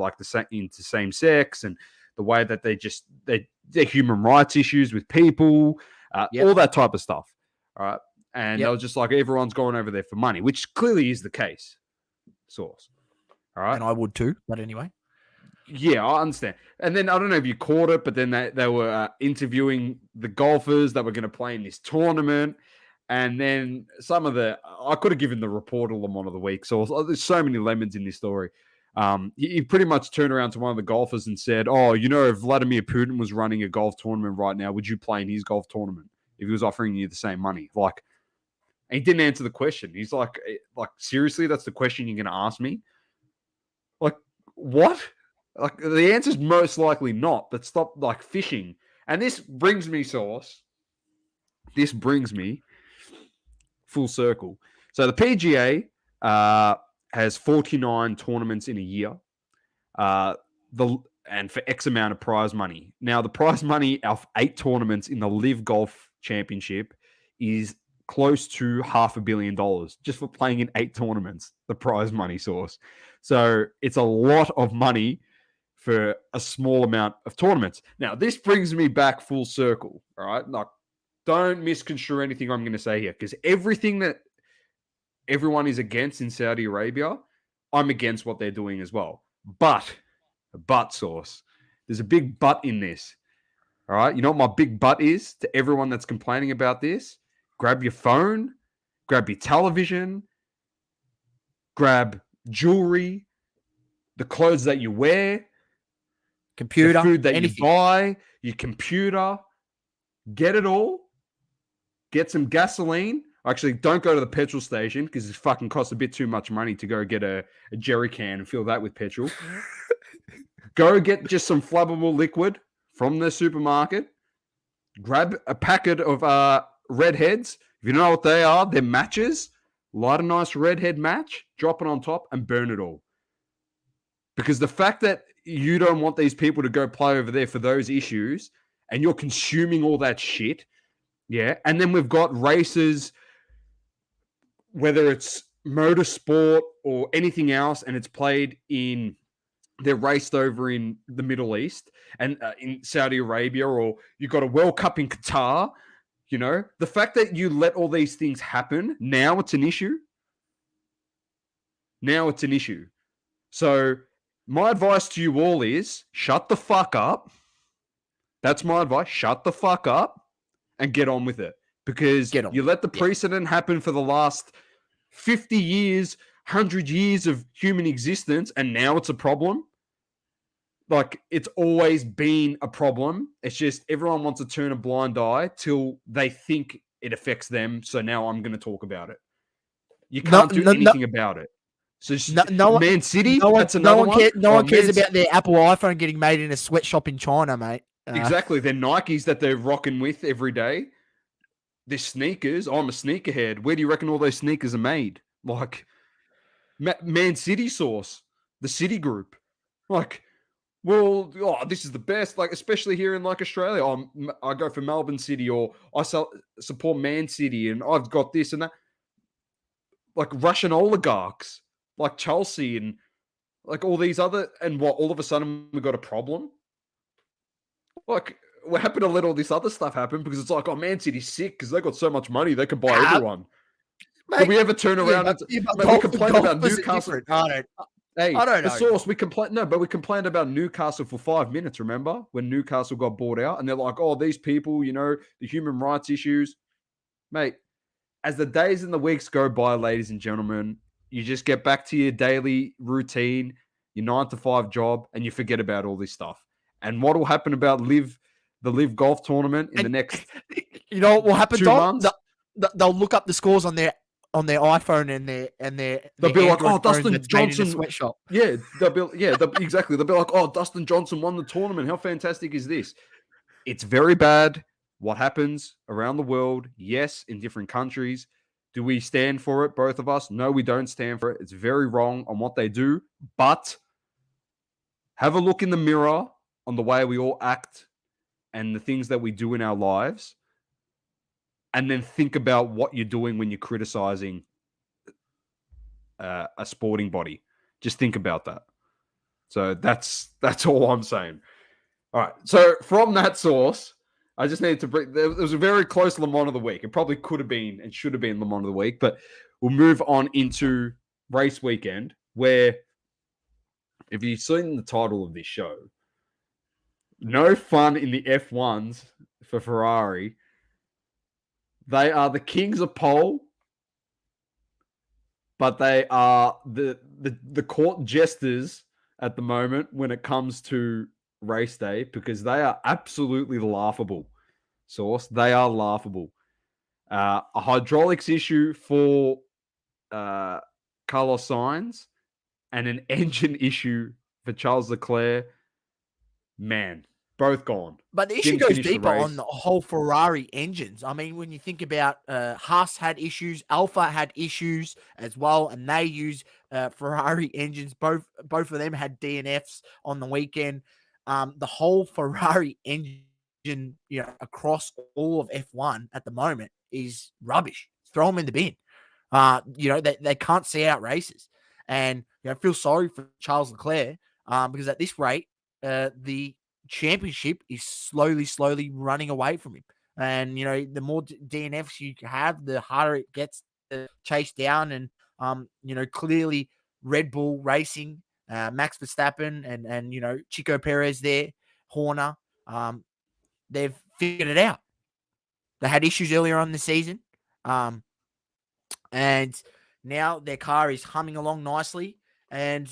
same sex, and the way that they're human rights issues with people, all that type of stuff. All right. And they were just like, everyone's going over there for money, which clearly is the case. Source. All right. And I would too, but anyway. Yeah, I understand. And then I don't know if you caught it, but then they were interviewing the golfers that were going to play in this tournament. And then I could have given the reporter Le Mans of the Week. So there's so many lemons in this story. He pretty much turned around to one of the golfers and said, if Vladimir Putin was running a golf tournament right now, would you play in his golf tournament if he was offering you the same money? And he didn't answer the question. He's like, seriously, that's the question you're going to ask me? Like, what? Like, the answer's most likely not, but stop fishing. And this brings me, Source. This brings me full circle. So the PGA has 49 tournaments in a year, and for X amount of prize money. Now, the prize money of 8 tournaments in the Live Golf Championship is close to $500 million just for playing in 8 tournaments, the prize money, Source. So it's a lot of money for a small amount of tournaments. Now, this brings me back full circle, all right? Don't misconstrue anything I'm going to say here, because everything that everyone is against in Saudi Arabia, I'm against what they're doing as well. But, Source, there's a big but in this, all right? You know what my big but is to everyone that's complaining about this? Grab your phone, grab your television, grab jewelry, the clothes that you wear, computer, the food that anything. you buy, your computer, get it all. Get some gasoline. Actually, don't go to the petrol station because it fucking costs a bit too much money to go get a jerry can and fill that with petrol. Go get just some flammable liquid from the supermarket. Grab a packet of redheads. If you know what they are, they're matches. Light a nice redhead match, drop it on top, and burn it all. Because the fact that you don't want these people to go play over there for those issues, and you're consuming all that shit, yeah, and then we've got races, whether it's motorsport or anything else, and it's played they're raced over in the Middle East and in Saudi Arabia, or you've got a World Cup in Qatar. The fact that you let all these things happen, now it's an issue. So My advice to you all is shut the fuck up. That's my advice. Shut the fuck up and get on with it. Because Get on. you let the precedent happen for the last 50 years, 100 years of human existence, and now it's a problem. Like, it's always been a problem. It's just everyone wants to turn a blind eye till they think it affects them. So now I'm going to talk about it. You can't do anything about it. So Man City, that's another one. No one cares about their Apple iPhone getting made in a sweatshop in China, mate. Exactly. They're Nikes that they're rocking with every day. They're sneakers. I'm a sneakerhead. Where do you reckon all those sneakers are made? Like, Man City source, the City Group. Like, well, this is the best. Like, especially here in like Australia, I go for Melbourne City, or I support Man City, and I've got this and that. Like Russian oligarchs, like Chelsea, and like all these other, and what? All of a sudden we got a problem. Like, we're happy to let all this other stuff happen because it's like, oh, Man City's sick because they got so much money they can buy everyone. Mate, did we ever turn around we complained about Newcastle? I don't know. Source, we complained about Newcastle for 5 minutes, remember? When Newcastle got bought out, and they're like, oh, these people, the human rights issues. Mate, as the days and the weeks go by, ladies and gentlemen, you just get back to your daily routine, your 9-to-5 job, and you forget about all this stuff. And what will happen about the Live Golf Tournament in the next you know what will happen, 2 months? They'll look up the scores on their iPhone and their they'll be like, oh, Dustin Johnson sweatshop. Yeah, exactly. They'll be like, oh, Dustin Johnson won the tournament. How fantastic is this? It's very bad. What happens around the world? Yes, in different countries. Do we stand for it, both of us? No, we don't stand for it. It's very wrong on what they do. But have a look in the mirror on the way we all act and the things that we do in our lives. And then think about what you're doing when you're criticizing a sporting body. Just think about that. So that's all I'm saying. All right. So from that source, I just needed to bring. There was a very close Le Mans of the week. It probably could have been and should have been Le Mans of the week, but we'll move on into race weekend, where, if you've seen the title of this show, no fun in the F1s for Ferrari. They are the kings of pole, but they are the court jesters at the moment when it comes to race day, because they are absolutely laughable. Source, they are laughable. A hydraulics issue for Carlos Sainz and an engine issue for Charles Leclerc. Man, both gone. But the issue goes deeper on the whole Ferrari engines. I mean, when you think about Haas had issues, Alpha had issues as well, and they use Ferrari engines. Both of them had DNFs on the weekend. The whole Ferrari engine, across all of F1 at the moment is rubbish. Throw them in the bin. They can't see out races, and I feel sorry for Charles Leclerc because at this rate, the championship is slowly running away from him. And, the more DNFs you have, the harder it gets to chase down. And, clearly Red Bull Racing, Max Verstappen and Chico Perez there, Horner, they've figured it out. They had issues earlier on in the season. And now their car is humming along nicely and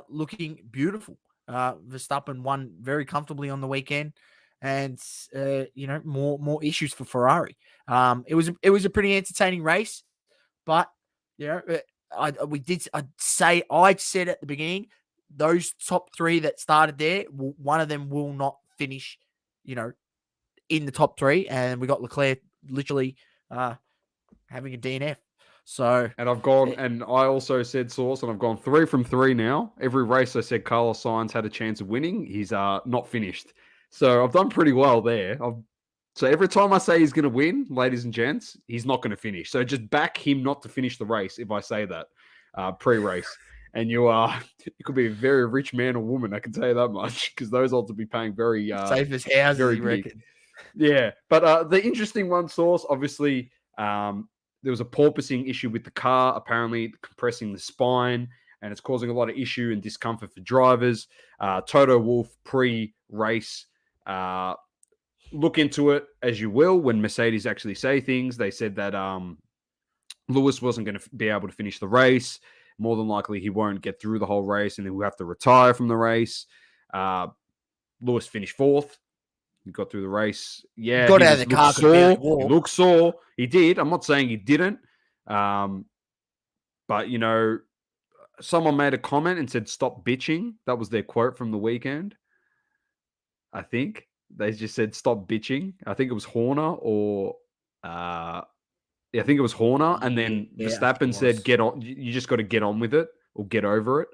looking beautiful. Verstappen won very comfortably on the weekend, and more issues for Ferrari. It was a pretty entertaining race, but I'd said at the beginning, those top three that started there, one of them will not finish, in the top three, and we got Leclerc literally having a DNF. So, and I've gone, and I also said Source, and I've gone 3 from 3 now. Every race I said Carlos Sainz had a chance of winning. He's not finished. So I've done pretty well there. So every time I say he's going to win, ladies and gents, he's not going to finish. So just back him not to finish the race if I say that pre-race. And you could be a very rich man or woman, I can tell you that much, because those odds will be paying very safe as houses, very you reckon. Yeah, but the interesting one, Source, obviously, there was a porpoising issue with the car, apparently compressing the spine. and it's causing a lot of issue and discomfort for drivers. Toto Wolff pre-race, look into it as you will. When Mercedes actually say things, they said that Lewis wasn't going to be able to finish the race. More than likely, he won't get through the whole race, and then we'll have to retire from the race. Lewis finished 4th. He got through the race. Yeah, got he out of the looked car. sore. He looked sore. He did. I'm not saying he didn't. But, you know, someone made a comment and said, "Stop bitching." That was their quote from the weekend. I think they just said, "Stop bitching." I think it was Horner or, I think it was Horner. And then Verstappen said, "Get on. You just got to get on with it or get over it,"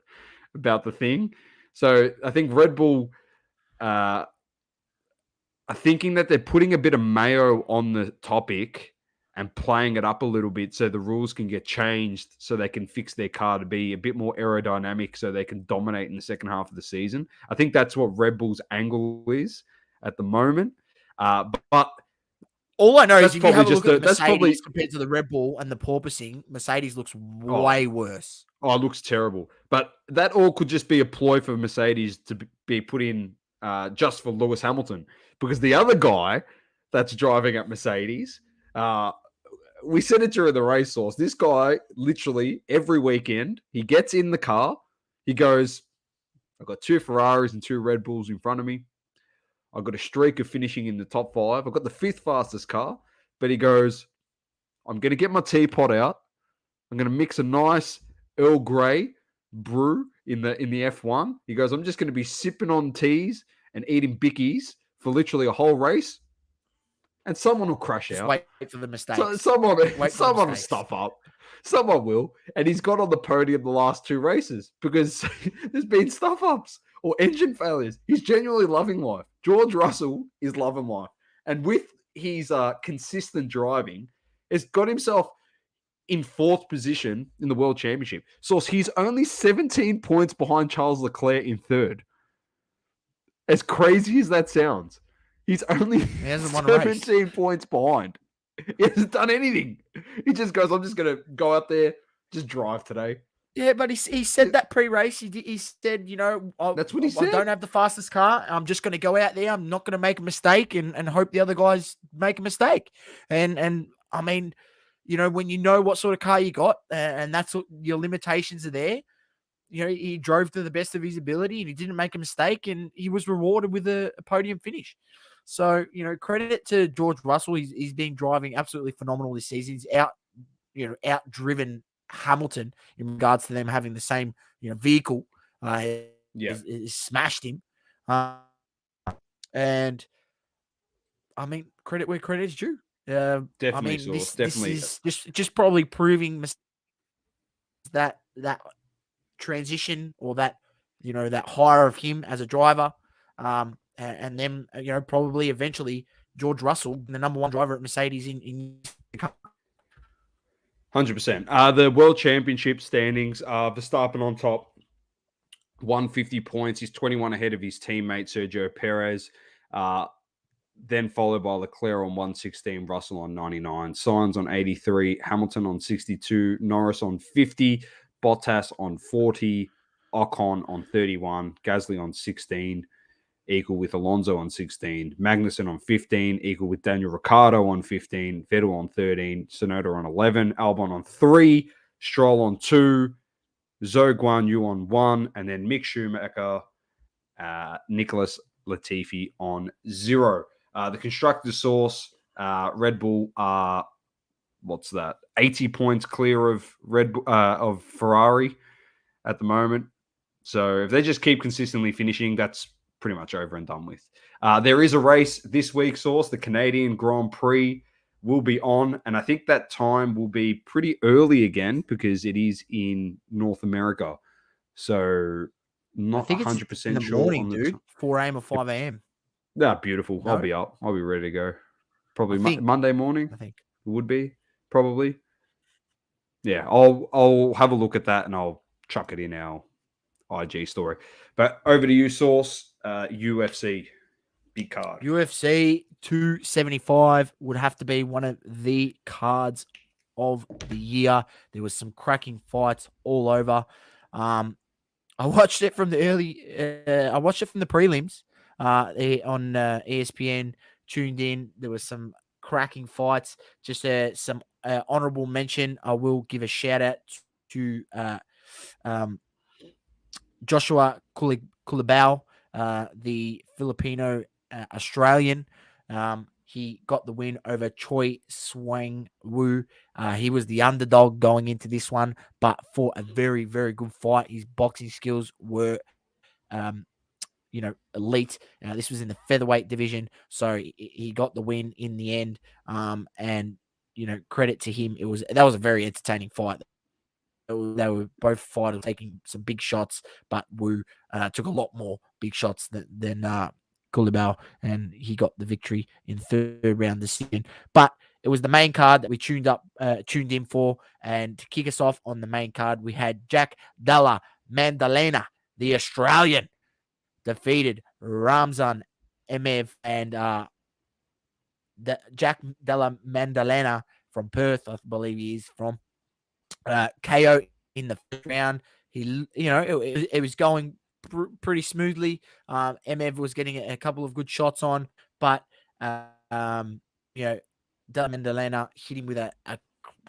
about the thing. So I think Red Bull are thinking that they're putting a bit of mayo on the topic and playing it up a little bit so the rules can get changed so they can fix their car to be a bit more aerodynamic so they can dominate in the second half of the season. I think that's what Red Bull's angle is at the moment. But all I know is if you have a look at that's Mercedes compared to the Red Bull and the porpoising, Mercedes looks way worse. Oh, it looks terrible. But that all could just be a ploy for Mercedes to be put in just for Lewis Hamilton. Because the other guy that's driving at Mercedes, we said it during the race source. This guy, literally every weekend, he gets in the car. He goes, "I've got 2 Ferraris and 2 Red Bulls in front of me. I've got a streak of finishing in the top 5. I've got the 5th fastest car." But he goes, "I'm going to get my teapot out. I'm going to mix a nice Earl Grey brew in the F1." He goes, "I'm just going to be sipping on teas and eating bickies for literally a whole race. And someone will crash Just out. wait for the mistakes. Someone will stuff up. Someone will." And he's got on the podium the last 2 races because there's been stuff ups or engine failures. He's genuinely loving life. George Russell is loving life. And with his consistent driving, has got himself in 4th position in the World Championship. So he's only 17 points behind Charles Leclerc in 3rd. As crazy as that sounds, he's only 17 points behind. He hasn't done anything. He just goes, "I'm just going to go out there, just drive today." Yeah, but he said that pre-race. He said, you know, that's what he said. "I don't have the fastest car. I'm just going to go out there. I'm not going to make a mistake and hope the other guys make a mistake." And I mean, you know, when you know what sort of car you got and that's what your limitations are there, you know, he drove to the best of his ability and he didn't make a mistake and he was rewarded with a podium finish. So, you know, credit to George Russell. He's been driving absolutely phenomenal this season. He's outdriven Hamilton in regards to them having the same, you know, vehicle. He's smashed him. And I mean, credit where credit is due. Definitely. I mean, definitely. This is just probably proving that transition or that, you know, that hire of him as a driver, and then, you know, probably eventually George Russell, the number 1 driver at Mercedes in 100%. The World Championship standings are Verstappen on top, 150 points. He's 21 ahead of his teammate Sergio Perez. Then followed by Leclerc on 116, Russell on 99, Sainz on 83, Hamilton on 62, Norris on 50, Bottas on 40, Ocon on 31, Gasly on 16, equal with Alonso on 16, Magnussen on 15, equal with Daniel Ricciardo on 15, Vettel on 13, Tsunoda on 11, Albon on 3, Stroll on 2, Zhou Guanyu on 1, and then Mick Schumacher, Nicholas Latifi on 0. The constructors' source, Red Bull are, 80 points clear of of Ferrari at the moment. So if they just keep consistently finishing, that's pretty much over and done with. There is a race this week, source. The Canadian Grand Prix will be on, and I think that time will be pretty early again because it is in North America. So not 100% sure morning, on the dude. 4 a.m. or 5 a.m. Beautiful. No? I'll be up. I'll be ready to go. Probably Monday morning. I think it would be probably. Yeah, I'll have a look at that and I'll chuck it in our IG story. But over to you, Source. UFC, big card. UFC 275 would have to be one of the cards of the year. There was some cracking fights all over. I watched it from the I watched it from the prelims on ESPN. Tuned in. There was some cracking fights. Just some honorable mention. I will give a shout out to um, Joshua Culibao, the Filipino Australian. He got the win over Choi Swang Woo. He was the underdog going into this one, but for a very, very good fight. His boxing skills were, elite. This was in the featherweight division, so he got the win in the end. And credit to him. That was a very entertaining fight. They were both fighters taking some big shots, but Wu took a lot more big shots than Culibao, and he got the victory in third round decision. But it was the main card that we tuned in for, and to kick us off on the main card, we had Jack Della Maddalena, the Australian, defeated Ramzan Emev, and Jack Della Maddalena from Perth, I believe he is from. KO in the first round. It was going pretty smoothly. Emev was getting a couple of good shots on, but Della Maddalena hit him with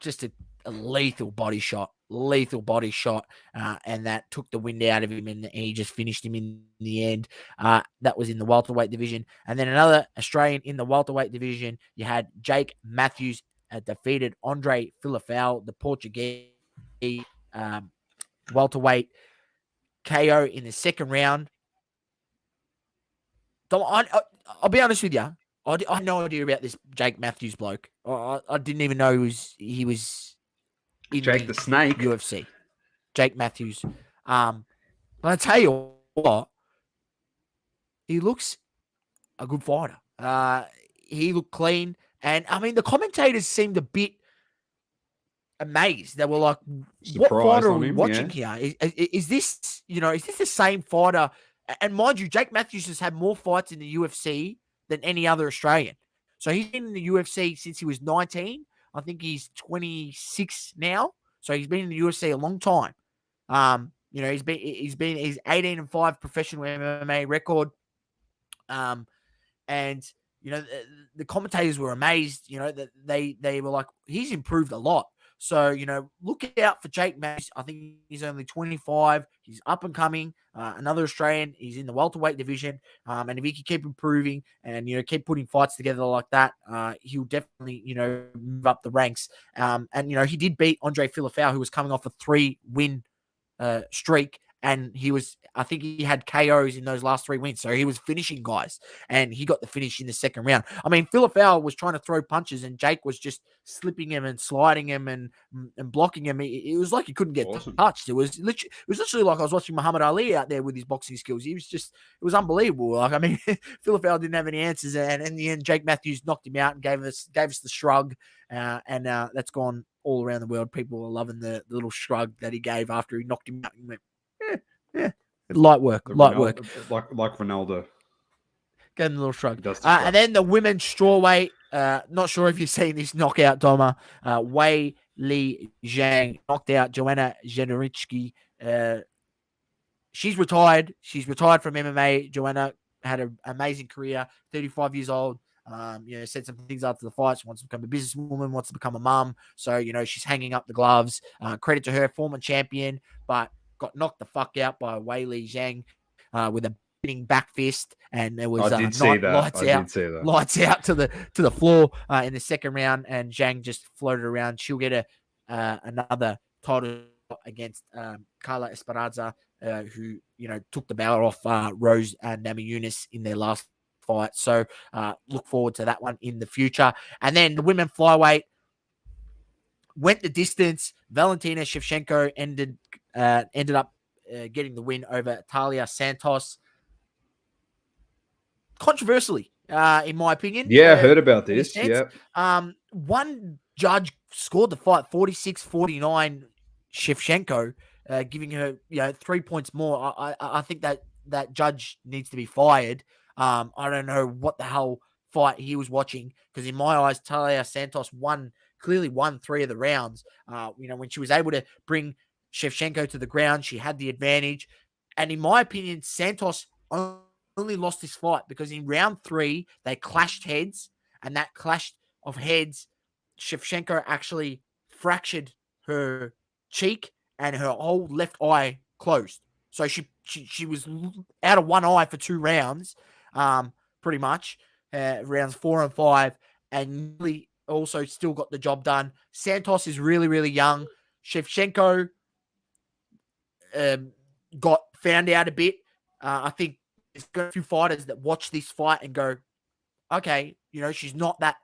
just a lethal body shot, and that took the wind out of him, and he just finished him in the end. That was in the welterweight division, and then another Australian in the welterweight division. You had Jake Matthews defeated Andre Filifau, the Portuguese welterweight, KO in the second round. I'll be honest with you. I had no idea about this Jake Matthews bloke. I didn't even know he was in Jake the Snake UFC. Jake Matthews. But I tell you what, he looks a good fighter. He looked clean, and I mean the commentators seemed a bit amazed. They were like, "What fighter are we watching here? Is this the same fighter?" And mind you, Jake Matthews has had more fights in the UFC than any other Australian. So he's been in the UFC since he was 19. I think he's 26 now. So he's been in the UFC a long time. He's 18-5 professional MMA record. And the commentators were amazed. That they were like, he's improved a lot. So, look out for Jake Matthews. I think he's only 25. He's up and coming. Another Australian. He's in the welterweight division. And if he can keep improving and, keep putting fights together like that, he'll definitely, move up the ranks. And, he did beat Andre Filifau, who was coming off a 3-win streak. And I think he had KOs in those last 3 wins. So he was finishing guys, and he got the finish in the second round. I mean, Filifau was trying to throw punches, and Jake was just slipping him and sliding him and blocking him. It was like he couldn't get touched. It was literally like I was watching Muhammad Ali out there with his boxing skills. It was unbelievable. Like, I mean, Filifau didn't have any answers, and in the end, Jake Matthews knocked him out and gave us the shrug. And that's gone all around the world. People are loving the little shrug that he gave after he knocked him out. He went, light work. Like Ronaldo. Gave him a little shrug. And then the women's strawweight. Not sure if you've seen this knockout, Doma. Wei Li Zhang knocked out Joanna Jędrzejczyk. She's retired. She's retired from MMA. Joanna had an amazing career. 35 years old. Said some things after the fight. She wants to become a businesswoman, wants to become a mum. So, she's hanging up the gloves. Credit to her, former champion, but got knocked the fuck out by Wei Li Zhang with a spinning back fist, and there was lights out to the floor in the second round, and Zhang just floated around. She'll get another title against Carla Esperanza, who took the belt off Rose and Namajunas in their last fight. So look forward to that one in the future. And then the women flyweight went the distance. Valentina Shevchenko ended up getting the win over Talia Santos. Controversially, in my opinion. Yeah, I heard about this. Yeah. One judge scored the fight 46-49 Shevchenko, giving her 3 points more. I think that judge needs to be fired. I don't know what the hell fight he was watching, because in my eyes, Talia Santos clearly won 3 of the rounds. When she was able to bring Shevchenko to the ground. She had the advantage. And in my opinion, Santos only lost this fight because in round 3, they clashed heads. And that clash of heads, Shevchenko actually fractured her cheek and her whole left eye closed. So she was out of one eye for 2 rounds, pretty much, rounds 4 and 5, and really also still got the job done. Santos is really, really young. Shevchenko got found out a bit. I think there's got a few fighters that watch this fight and go, okay, she's not that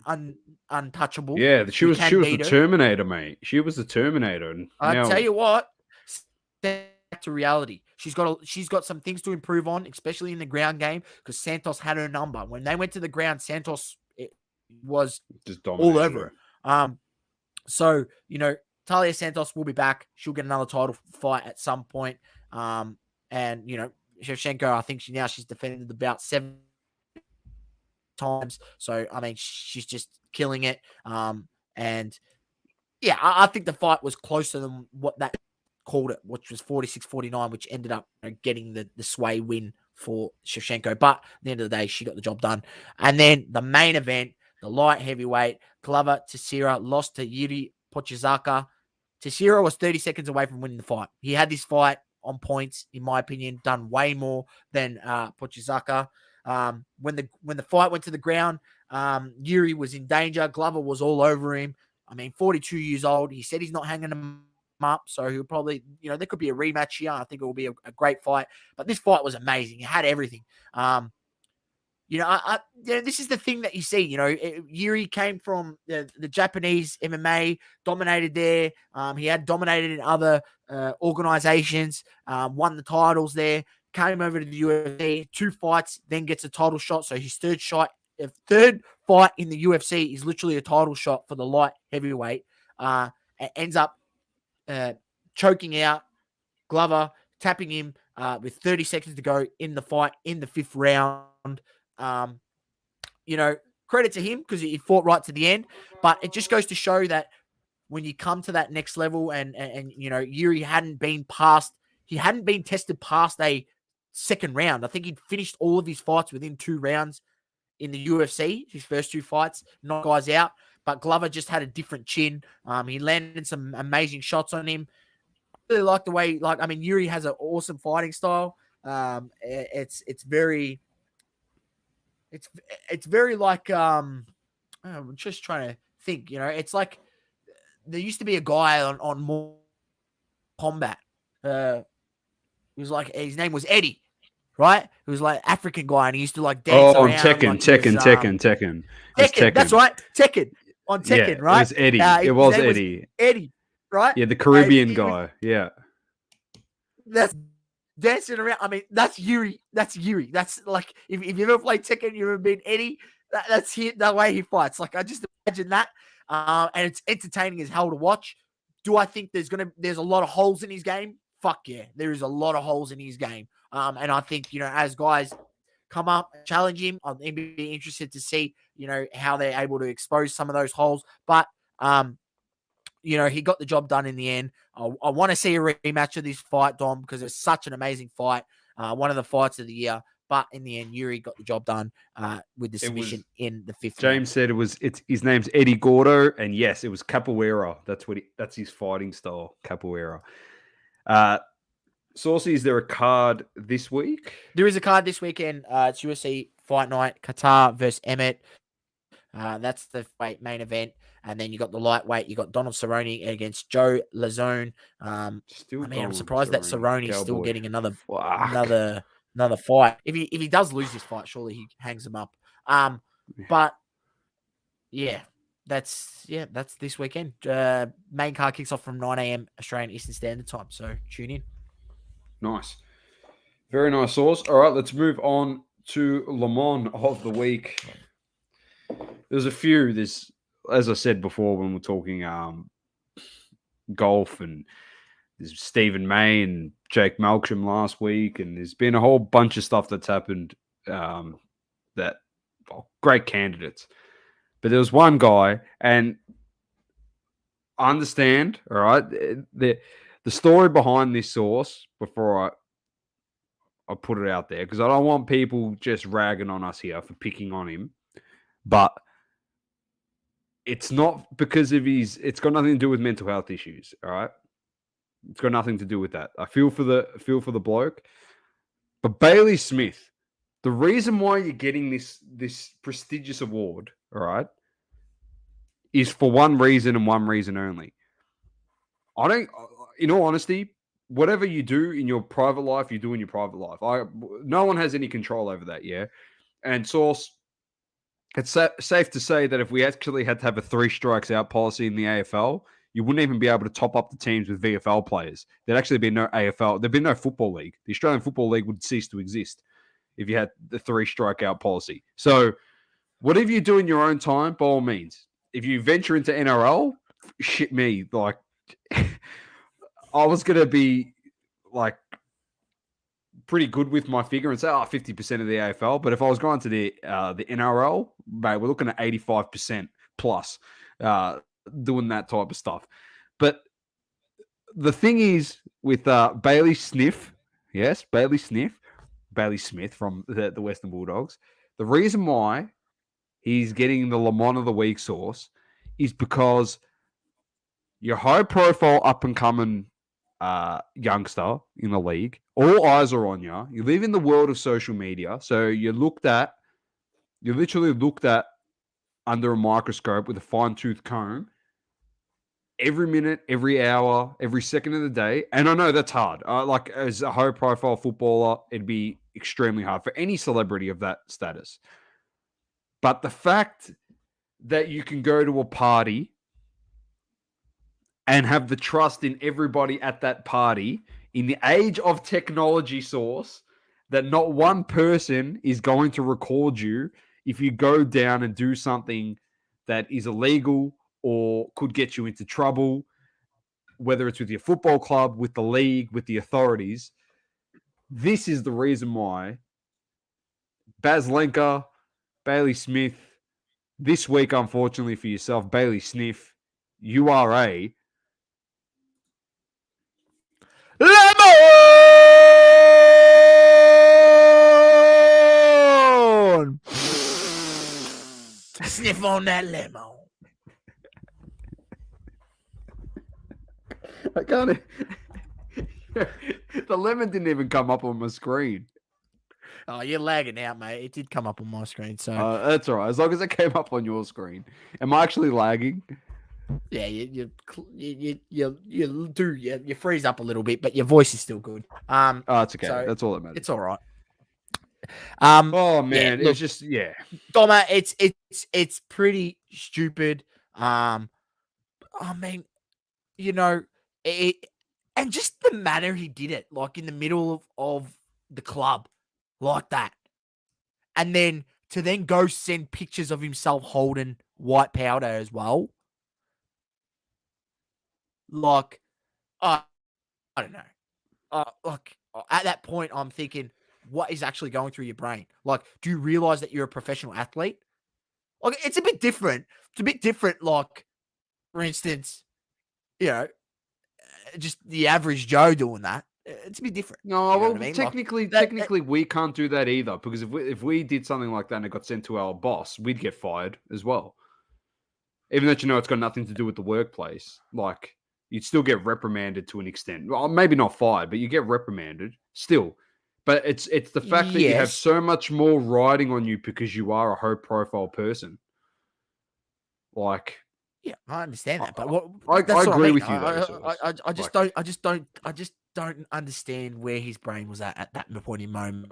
untouchable. Yeah, she was the her. Terminator, mate. She was the Terminator, and I now... tell you what, back to reality. She's got some things to improve on, especially in the ground game, because Santos had her number. When they went to the ground, Santos was just all over her. So Talia Santos will be back. She'll get another title fight at some point. And Shevchenko, I think she's defended the bout 7 times. So I mean, she's just killing it. And yeah, I think the fight was closer than what that called it, which was 46-49, which ended up getting the sway win for Shevchenko. But at the end of the day, she got the job done. And then the main event, the light heavyweight, Glover Teixeira lost to Yuri Prochazka. Teixeira was 30 seconds away from winning the fight. He had this fight on points, in my opinion, done way more than Prochazka. When the fight went to the ground, Yuri was in danger. Glover was all over him. I mean, 42 years old. He said he's not hanging him up, so he'll probably, there could be a rematch here. I think it will be a great fight. But this fight was amazing. It had everything. This is the thing that you see. Yuri came from the Japanese MMA, dominated there. He had dominated in other organizations, won the titles there. Came over to the UFC, 2 fights, then gets a title shot. So his third fight in the UFC is literally a title shot for the light heavyweight. Ends up choking out Glover, tapping him with 30 seconds to go in the fight in the 5th round. Credit to him because he fought right to the end. But it just goes to show that when you come to that next level and Yuri hadn't been tested past a 2nd round. I think he'd finished all of his fights within 2 rounds in the UFC, his first 2 fights, knocked guys out. But Glover just had a different chin. He landed some amazing shots on him. I really like the way, Yuri has an awesome fighting style. It's very like, I'm just trying to think, it's like there used to be a guy on Mortal Kombat. He was like, his name was Eddie, right? He was like African guy, and he used to like dance around. Tekken. Tekken. That's right, Tekken. On Tekken, right? It was Eddie. It was Eddie. Eddie, right? Yeah, the Caribbean guy. Yeah. That's dancing around. I mean, that's Yuri. That's like, if you've ever played Tekken, you've ever been Eddie, that's the way he fights. Like, I just imagine that. And it's entertaining as hell to watch. Do I think there's a lot of holes in his game? Fuck yeah. There is a lot of holes in his game. And I think, as guys come up and challenge him, I'll be interested to see, how they're able to expose some of those holes. But, he got the job done in the end. I want to see a rematch of this fight, Dom, because it's such an amazing fight. One of the fights of the year. But in the end, Yuri got the job done with the submission in the 5th. James said his name's Eddie Gordo, and yes, it was capoeira. That's his fighting style, capoeira. Saucy, is there a card this week? There is a card this weekend. It's UFC Fight Night, Qatar versus Emmett. That's the main event. And then you got the lightweight. You got Donald Cerrone against Joe Lazzone. I'm surprised that Cerrone is still getting another fight. If he does lose this fight, surely he hangs him up. But yeah, that's this weekend. Main card kicks off from 9 a.m. Australian Eastern Standard Time. So tune in. Nice, very nice, Sauce. All right, let's move on to Le Mans of the week. There's a few. As I said before, when we're talking golf, and there's Stephen May and Jake Malcolm last week, and there's been a whole bunch of stuff that's happened great candidates. But there was one guy, and I understand, all right, The story behind this source, before I put it out there, because I don't want people just ragging on us here for picking on him, but it's not because of it's got nothing to do with mental health issues. All right. It's got nothing to do with that. I feel for the bloke. But Bailey Smith, the reason why you're getting this prestigious award, all right, is for one reason and one reason only. In all honesty, whatever you do in your private life, you do in your private life. No one has any control over that, yeah? And Source, it's safe to say that if we actually had to have a 3 strikes out policy in the AFL, you wouldn't even be able to top up the teams with VFL players. There'd actually be no AFL. There'd be no football league. The Australian Football League would cease to exist if you had the 3 strikeout policy. So whatever you do in your own time, by all means. If you venture into NRL, shit me. Like, I was going to be, like, pretty good with my figure and say, 50% of the AFL. But if I was going to the NRL, mate, we're looking at 85% plus doing that type of stuff. But the thing is with Bailey Smith from the Western Bulldogs, the reason why he's getting the Lamont of the Week source is because you're high-profile, up-and-coming youngster in the league. All eyes are on you. You live in the world of social media, so you're literally looked at under a microscope with a fine-tooth comb every minute, every hour, every second of the day. And I know that's hard. Like, as a high-profile footballer, it'd be extremely hard for any celebrity of that status. But the fact that you can go to a party and have the trust in everybody at that party in the age of technology, Source, that not one person is going to record you if you go down and do something that is illegal or could get you into trouble, whether it's with your football club, with the league, with the authorities. This is the reason why Baz Lenker, Bailey Smith, this week, unfortunately for yourself, Bailey Sniff, you are a Lemon! Sniff on that lemon. I can't. The lemon didn't even come up on my screen. Oh, you're lagging out, mate. It did come up on my screen, so that's all right. As long as it came up on your screen. Am I actually lagging? Yeah, you freeze up a little bit, but your voice is still good. It's okay. So that's all that matters. It's all right. Oh man, yeah, it's just Doma, it's pretty stupid. I mean, and just the manner he did it, like in the middle of the club, like that, and then to then go send pictures of himself holding white powder as well. Like, I don't know. Like at that point, I'm thinking, what is actually going through your brain? Like, do you realize that you're a professional athlete? Like, it's a bit different. It's a bit different. Like, for instance, just the average Joe doing that. It's a bit different. No, well, technically, we can't do that either, because if we did something like that and it got sent to our boss, we'd get fired as well. Even though it's got nothing to do with the workplace, like, you'd still get reprimanded to an extent. Well, maybe not fired, but you get reprimanded still. But it's the fact that you have so much more riding on you because you are a high-profile person. Like, yeah, I understand that, but I agree with you though. I just don't understand where his brain was at that point in moment.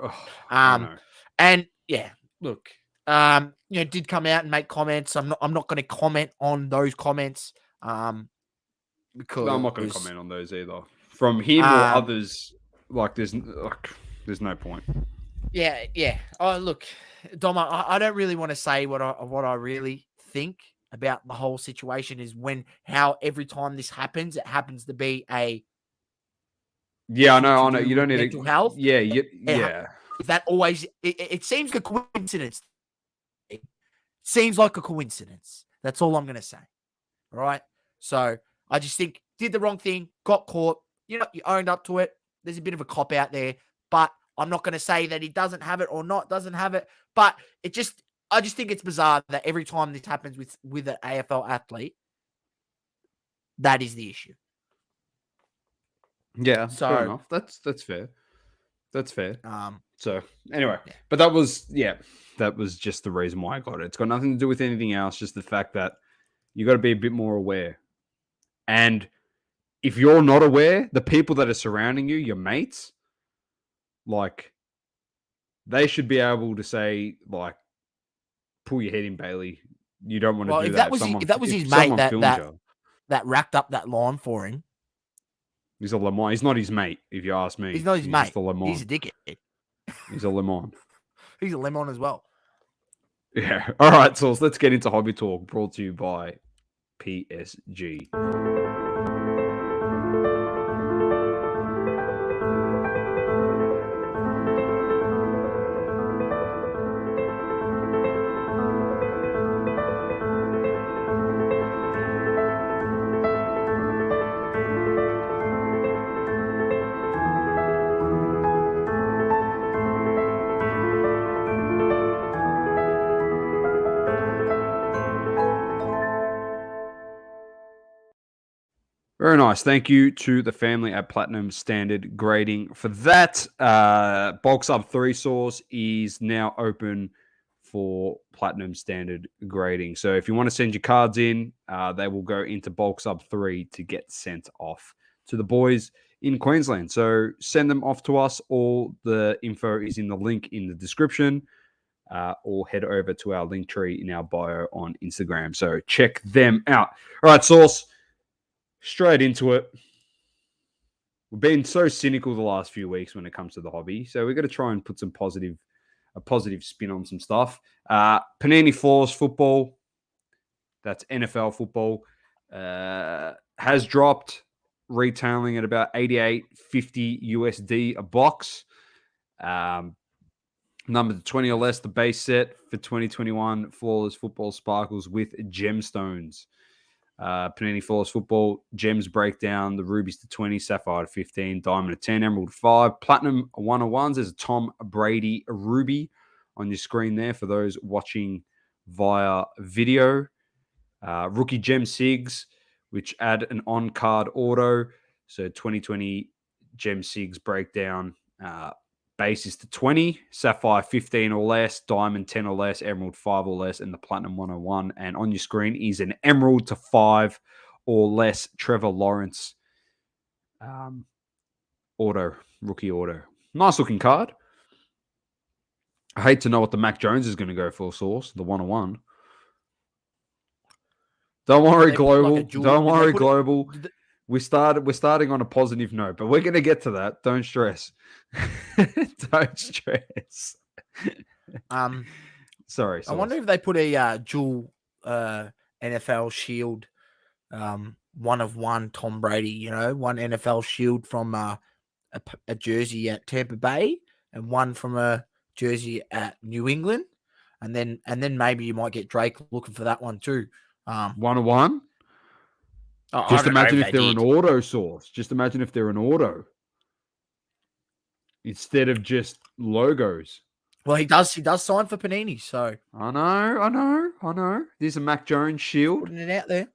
And yeah, look, did come out and make comments. I'm not going to comment on those comments. Because I'm not going to comment on those either. From him or others, there's no point. Yeah. Oh, look, Dom, I don't really want to say what I really think about the whole situation is how every time this happens, it happens to be a. Yeah, I know. You don't need mental health. Yeah. Is that always? It seems a coincidence. It seems like a coincidence. That's all I'm going to say. All right. So I just think did the wrong thing, got caught. you know, you owned up to it. There's a bit of a cop out there, but I'm not going to say that he doesn't have it or doesn't have it. But I just think it's bizarre that every time this happens with an AFL athlete, that is the issue. Yeah, So, fair enough. That's fair. That's fair. Um, So anyway, but that was just the reason why I got it. It's got nothing to do with anything else. Just the fact that you got to be a bit more aware. And if you're not aware, the people that are surrounding you, your mates, like, they should be able to say, like, pull your head in, Bailey. You don't want to do if that. If that was his mate that racked up that line for him, he's a Le Mans. He's not his mate, if you ask me. He's not his mate. Just a Le Mans. He's a dickhead. He's a Le Mans. He's a lemon as well. Yeah. All right, so let's get into Hobby Talk, brought to you by PSG. Very nice. Thank you to the family at Platinum Standard Grading for that. Bulk Sub 3 source is now open for Platinum Standard Grading. So if you want to send your cards in, they will go into Bulk Sub 3 to get sent off to the boys in Queensland. So send them off to us. All the info is in the link in the description. Or head over to our link tree in our bio on Instagram. So check them out. All right, Source. Straight into it. We've been so cynical the last few weeks when it comes to the hobby, so we've got to try and put a positive spin on some stuff. Panini Floors football, that's NFL football, has dropped, retailing at about $88.50 USD a box. Number 20 or less, the base set for 2021 Flawless Football Sparkles with Gemstones. Panini Flawless Football, Gems breakdown, the Rubies to 20, Sapphire to 15, Diamond to 10, Emerald to 5, Platinum 101s. There's a Tom Brady Ruby on your screen there for those watching via video. Rookie Gem Sigs, which add an on-card auto. So 2020 Gem Sigs breakdown. Base is to 20, Sapphire 15 or less, Diamond 10 or less, Emerald 5 or less, and the Platinum 101. And on your screen is an Emerald to 5 or less Trevor Lawrence rookie auto. Nice looking card. I hate to know what the Mac Jones is going to go for, Source, the 101. Don't worry, Global. Don't worry, Global. We're starting on a positive note, but we're going to get to that. Don't stress. Don't stress. Sorry. I wonder if they put a dual NFL shield, 1 of 1 Tom Brady, one NFL shield from a jersey at Tampa Bay and one from a jersey at New England. And then maybe you might get Drake looking for that one too. 1 of 1? Just imagine if they're an auto Source. Just imagine if they're an auto instead of just logos. Well, he does sign for Panini, so I know. There's a Mac Jones shield. Putting it out there.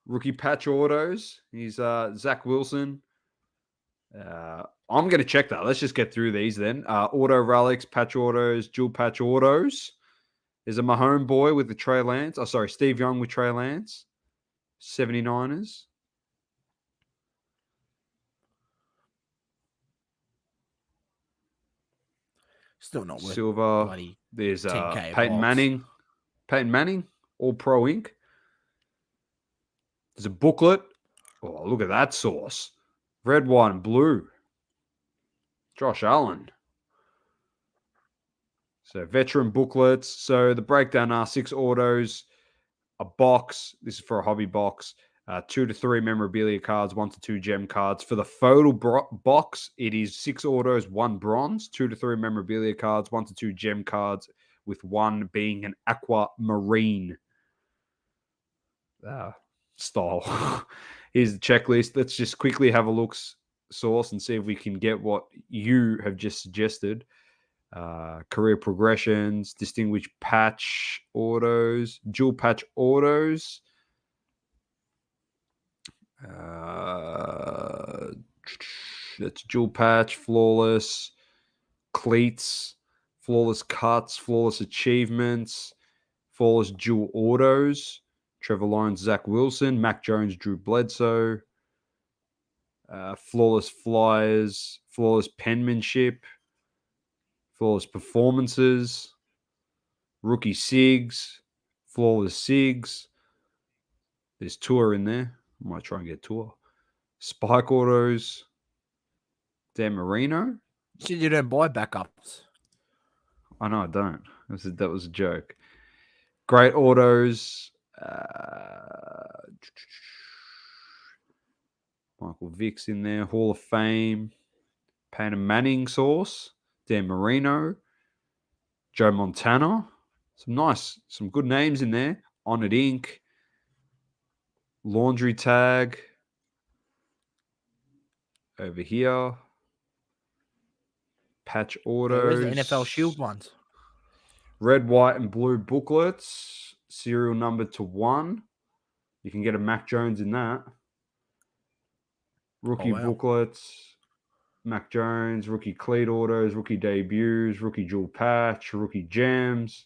Rookie patch autos. He's Zach Wilson. I'm going to check that. Let's just get through these then. Auto relics, patch autos, dual patch autos. There's a Mahomes boy with the Trey Lance. Oh, sorry, Steve Young with Trey Lance. 79ers. Still not worth Silver. There's Peyton Manning. Peyton Manning, All Pro Inc. There's a booklet. Oh, look at that Source. Red, white, and blue. Josh Allen. So veteran booklets. So the breakdown are 6 autos, a box. This is for a hobby box. 2 to 3 memorabilia cards, 1 to 2 gem cards. For the photo box, it is 6 autos, 1 bronze, 2 to 3 memorabilia cards, 1 to 2 gem cards, with 1 being an aquamarine style. Here's the checklist. Let's just quickly have a look, Source, and see if we can get what you have just suggested. Career progressions, distinguished patch autos, dual patch autos. That's dual patch, flawless, cleats, flawless cuts, flawless achievements, flawless dual autos. Trevor Lawrence, Zach Wilson, Mac Jones, Drew Bledsoe, flawless flyers, flawless penmanship, flawless performances, rookie SIGs, flawless SIGs. There's Tour in there. I might try and get Tour. Spike autos, Dan Marino. You said you don't buy backups. I know I don't. That was a joke. Great autos. Michael Vick's in there. Hall of Fame. Peyton Manning Source. Dan Marino. Joe Montana. Some good names in there. Honored Inc. Laundry Tag. Over here. Patch autos. Where's the NFL Shield ones? Red, white, and blue booklets. Serial number to 1. You can get a Mac Jones in that. Rookie booklets. Mac Jones, rookie cleat autos, rookie debuts, rookie dual patch, rookie gems,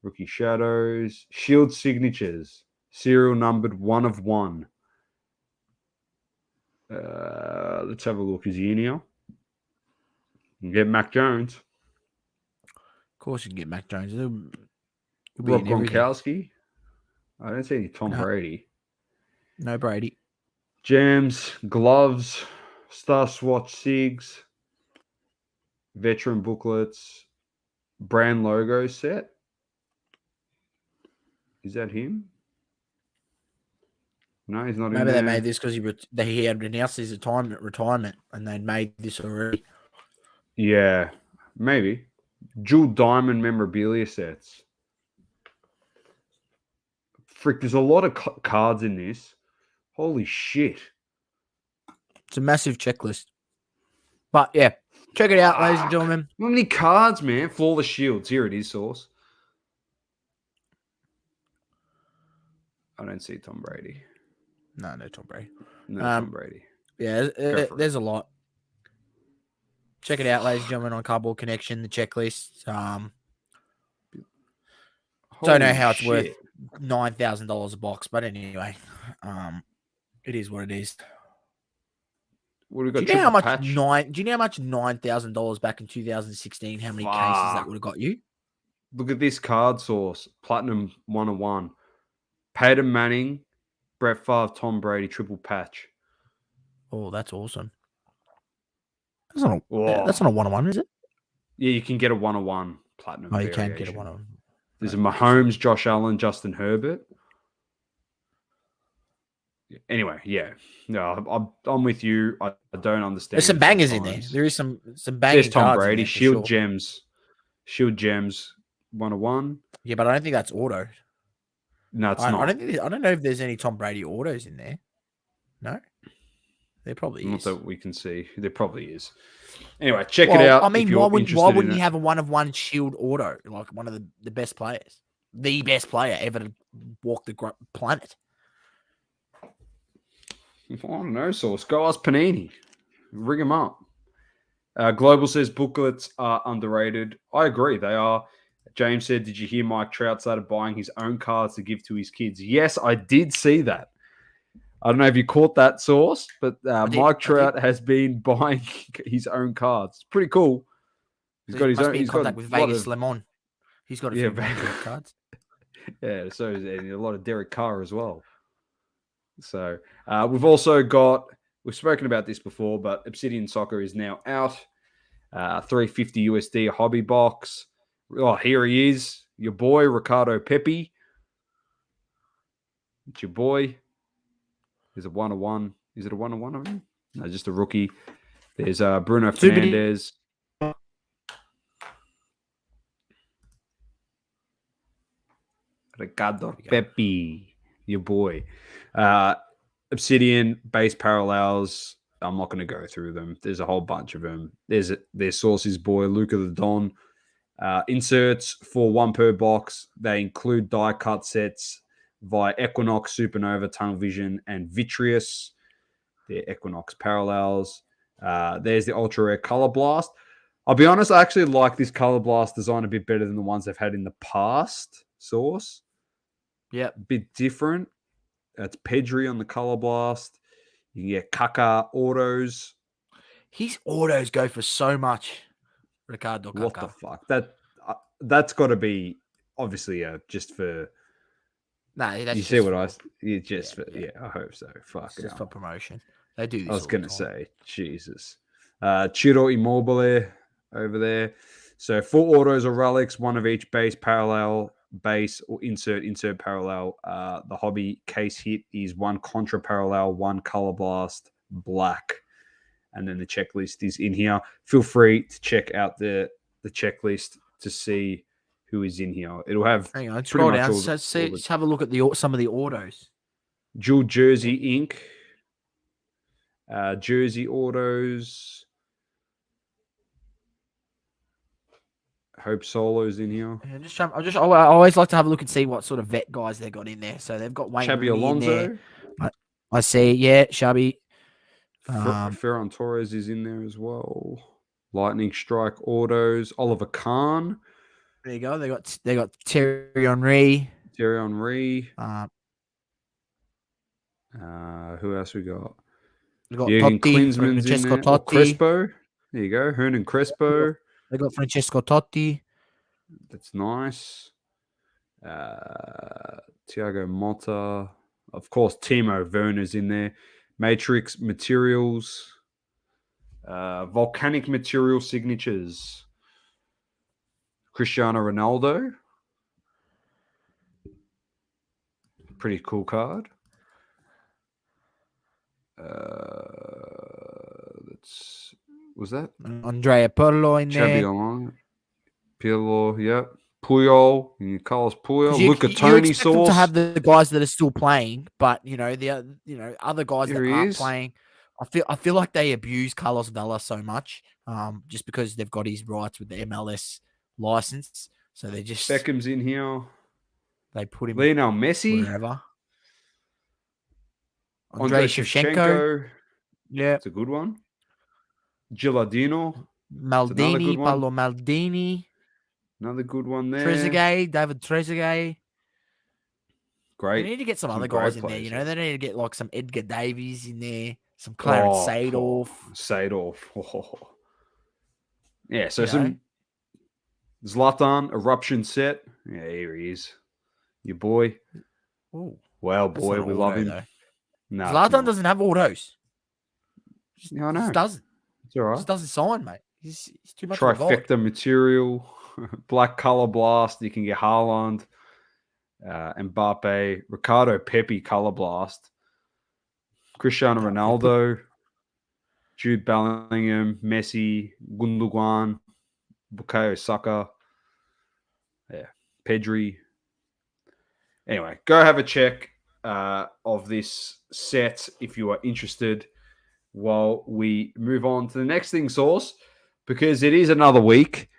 rookie shadows, shield signatures, serial numbered 1 of 1. Let's have a look. Is he in here? You can get Mac Jones. Of course, you can get Mac Jones. Rob Gronkowski. I don't see any Tom Brady. No Brady. Gems, gloves, Star Swatch SIGs, veteran booklets, brand logo set. Is that him? No, he's not in there. Maybe they made this because he had announced his retirement and they'd made this already. Yeah, maybe. Jewel diamond memorabilia sets. Frick, there's a lot of cards in this. Holy shit. It's a massive checklist. But yeah, check it out, ladies and gentlemen. How many cards, man? Flawless shields. Here it is, Source. I don't see Tom Brady. No Tom Brady. No Tom Brady. Yeah, there's a lot. Check it out, ladies and gentlemen, on Cardboard Connection, the checklist. Don't know how it's worth $9,000 a box, but anyway, it is what it is. What have we got? Do you know how much $9,000 back in 2016? How many cases that would have got you? Look at this card, Source. Platinum 101. Peyton Manning, Brett Favre, Tom Brady, triple patch. Oh, that's awesome. That's not a 101, is it? Yeah, you can get a 101 platinum. Oh, you can get a 101. There's a Mahomes, Josh Allen, Justin Herbert. Anyway, yeah. No, I'm with you. I don't understand. There's some bangers in there. There is some bangers. There's Tom Brady, Shield Gems. Shield Gems 101. Yeah, but I don't think that's auto. No, it's not. I don't know if there's any Tom Brady autos in there. No? There probably is. Not that we can see. There probably is. Anyway, check it out. I mean, why wouldn't you have a 1-of-1 Shield auto? Like one of the best players. The best player ever to walk the planet. I don't know, Source. Go ask Panini. Ring him up. Global says booklets are underrated. I agree. They are. James said, did you hear Mike Trout started buying his own cards to give to his kids? Yes, I did see that. I don't know if you caught that, Source, but Mike Trout has been buying his own cards. It's pretty cool. He's got his own. He's got with Vegas Lemon. He's got a few cards. Yeah, so a lot of Derek Carr as well. So we've also got, we've spoken about this before, but Obsidian Soccer is now out. $350 USD hobby box. Oh, here he is, your boy Ricardo Pepi. It's your boy. There's a 1-of-1. Is it a 1-of-1 of him? No, just a rookie. There's Bruno Fernandes. Ricardo Pepi, your boy. Obsidian, base parallels. I'm not going to go through them. There's a whole bunch of them. There's sources boy, Luca the Don. Inserts for one per box. They include die cut sets via Equinox, Supernova, Tunnel Vision, and Vitreous. They're Equinox parallels. There's the Ultra Rare Color Blast. I'll be honest, I actually like this Color Blast design a bit better than the ones they've had in the past. Source. Yep. A bit different. That's Pedri on the Color Blast. You can get Kaka autos. His autos go for so much. Ricardo Kaka. What the fuck? That's got to be obviously just for. No, that's you see what I? I hope so. Fuck. It's just for promotion. They do this. I was going to say, Jesus. Ciro Immobile over there. So 4 autos or relics, one of each base, parallel, base, or insert parallel. The hobby case hit is 1 contra parallel, 1 color blast, black. And then the checklist is in here. Feel free to check out the checklist to see who is in here. It'll have. Hang on, scroll down. Just have a look at some of the autos. Jewel Jersey Ink. Jersey autos. Hope Solo's in here. Yeah, I always like to have a look and see what sort of vet guys they got in there. So they've got Wayne Xabi Rooney Alonso. in there. I see. Yeah, Xabi. Ferran Torres is in there as well. Lightning Strike autos. Oliver Kahn. There you go. They got Thierry Henry. Thierry Henry. Who else we got? We got Jürgen Totti, Klinsmann's in Francesco there. Totti. Crespo. There you go. Hernan Crespo. They got Francesco Totti. That's nice. Thiago Motta. Of course, Timo Werner's in there. Matrix Materials. Volcanic Material Signatures. Cristiano Ronaldo. Pretty cool card. Was that Andrea Pirlo in there? Pirlo, yep. Puyol, Carlos Puyol. Look at Tony Sauce. To have the guys that are still playing, but the other guys that aren't playing. I feel like they abuse Carlos Vela so much, just because they've got his rights with the MLS license. So they just Beckham's in here. They put him Lionel Messi. Wherever. Andrei Shevchenko. Yeah. It's a good one. Gilardino. Maldini. Paolo Maldini. Another good one there. David Trezeguet. Great. They need to get some other guys in there. They need to get like some Edgar Davies in there. Some Clarence Seedorf. Seedorf. Oh. Yeah, so some Zlatan, Eruption set. Yeah, here he is. Your boy. Ooh, well, boy, we love him. No, Zlatan doesn't have autos. Yeah, I know. Just doesn't. It's all right. Just doesn't sign, mate. He's too much Trifecta material. Black color blast. You can get Haaland, Mbappe, Ricardo Pepe color blast. Cristiano Ronaldo, Jude Bellingham, Messi, Gundogan, Bukayo Saka, Pedri. Anyway, go have a check of this set if you are interested while we move on to the next thing, Source, because it is another week,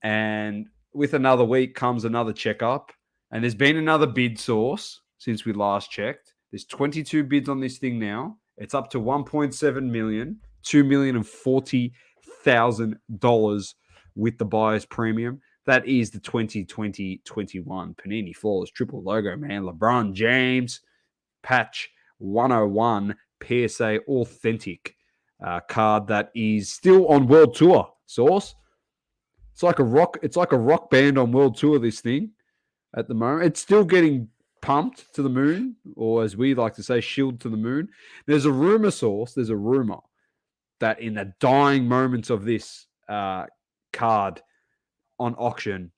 and with another week comes another checkup, and there's been another bid, Source, since we last checked. There's 22 bids on this thing now. It's up to 1.7 million, $2,040,000 with the buyer's premium. That is the 2020-21 Panini Flawless triple logo, man. LeBron James patch 101 PSA authentic card that is still on World Tour. Source. It's like a rock band on World Tour, this thing at the moment. It's still getting pumped to the moon, or as we like to say, shielded to the moon. There's a rumor, Source. There's a rumor that in the dying moments of this card on auction,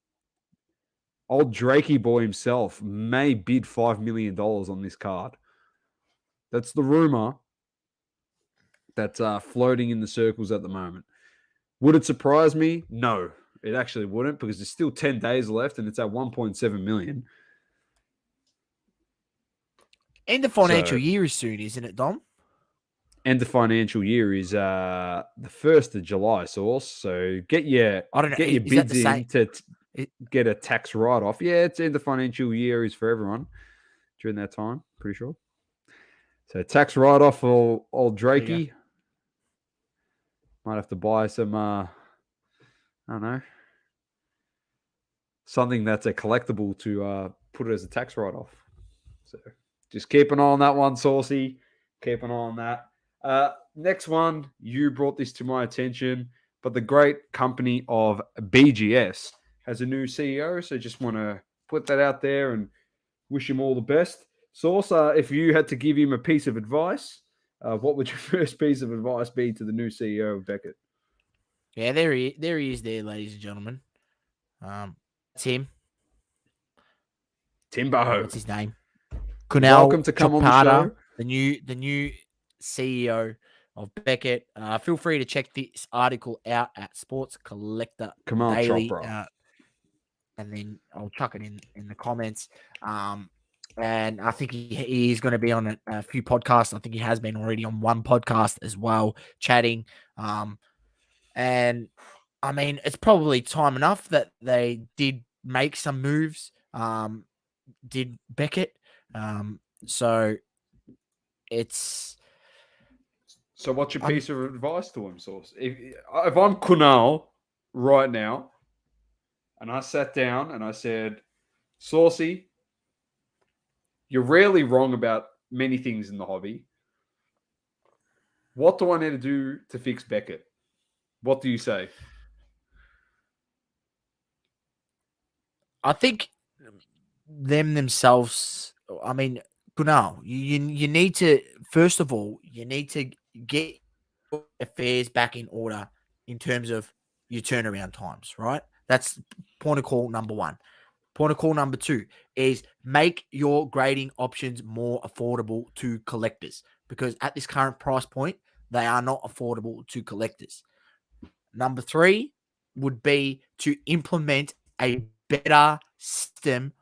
old Drakey boy himself may bid $5 million on this card. That's the rumor that's floating in the circles at the moment. Would it surprise me? No, it actually wouldn't, because there's still 10 days left and it's at 1.7 million. End of financial So year is soon, isn't it, Dom? end of financial year is the 1st of July, Source. So get your I don't know. get your Is that bids the same? in to get a tax write-off. Yeah, it's end of financial year is for everyone during that time, pretty sure. So tax write-off for old Drakey. Might have to buy some, I don't know, something that's a collectible to put it as a tax write-off. So just keep an eye on that one, Saucy. Keep an eye on that. Next one, you brought this to my attention, but the great company of BGS has a new CEO. So just want to put that out there and wish him all the best. Sauce, if you had to give him a piece of advice, what would your first piece of advice be to the new CEO of Beckett? Yeah, there he is, there, ladies and gentlemen. That's him. Timbo. What's his name? You're welcome Kunal to come on the show. Chopra, the new CEO of Beckett. Feel free to check this article out at Sports Collector Kamal Daily, Chopra. and then I'll chuck it in the comments. And I think he's going to be on a few podcasts. I think he has been already on one podcast as well, chatting. And I mean, it's probably time enough that they did make some moves. Did Beckett. So it's. So what's your piece of advice to him, Sauce? If I'm Kunal right now, and I sat down and I said, Saucy, you're rarely wrong about many things in the hobby. What do I need to do to fix Beckett? What do you say? I think themselves. I mean, Kunal, you need to, first of all, you need to get affairs back in order in terms of your turnaround times, right? That's point of call number one. Point of call number two is make your grading options more affordable to collectors, because at this current price point, they are not affordable to collectors. Number three would be to implement a better system,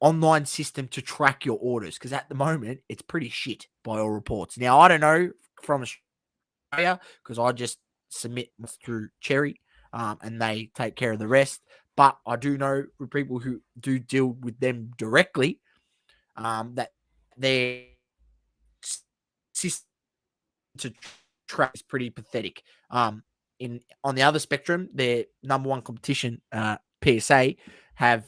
online system to track your orders, because at the moment it's pretty shit by all reports. Now, I don't know from Australia because I just submit through Cherry, and they take care of the rest. But I do know people who do deal with them directly, that their system to track is pretty pathetic. On the other spectrum, their number one competition, PSA, have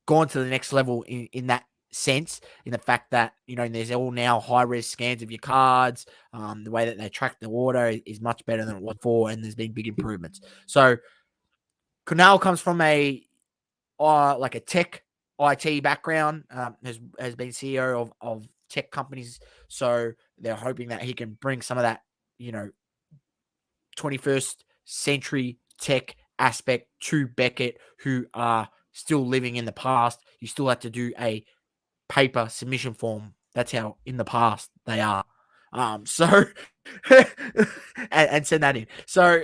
gone to the next level in that sense, in the fact that there's all now high res scans of your cards. The way that they track the order is much better than it was before, and there's been big improvements. So Kunal comes from a tech IT background, has been CEO of tech companies, so they're hoping that he can bring some of that 21st century tech aspect to Beckett, who are still living in the past. You still have to do a paper submission form. That's how in the past they are. So and send that in. So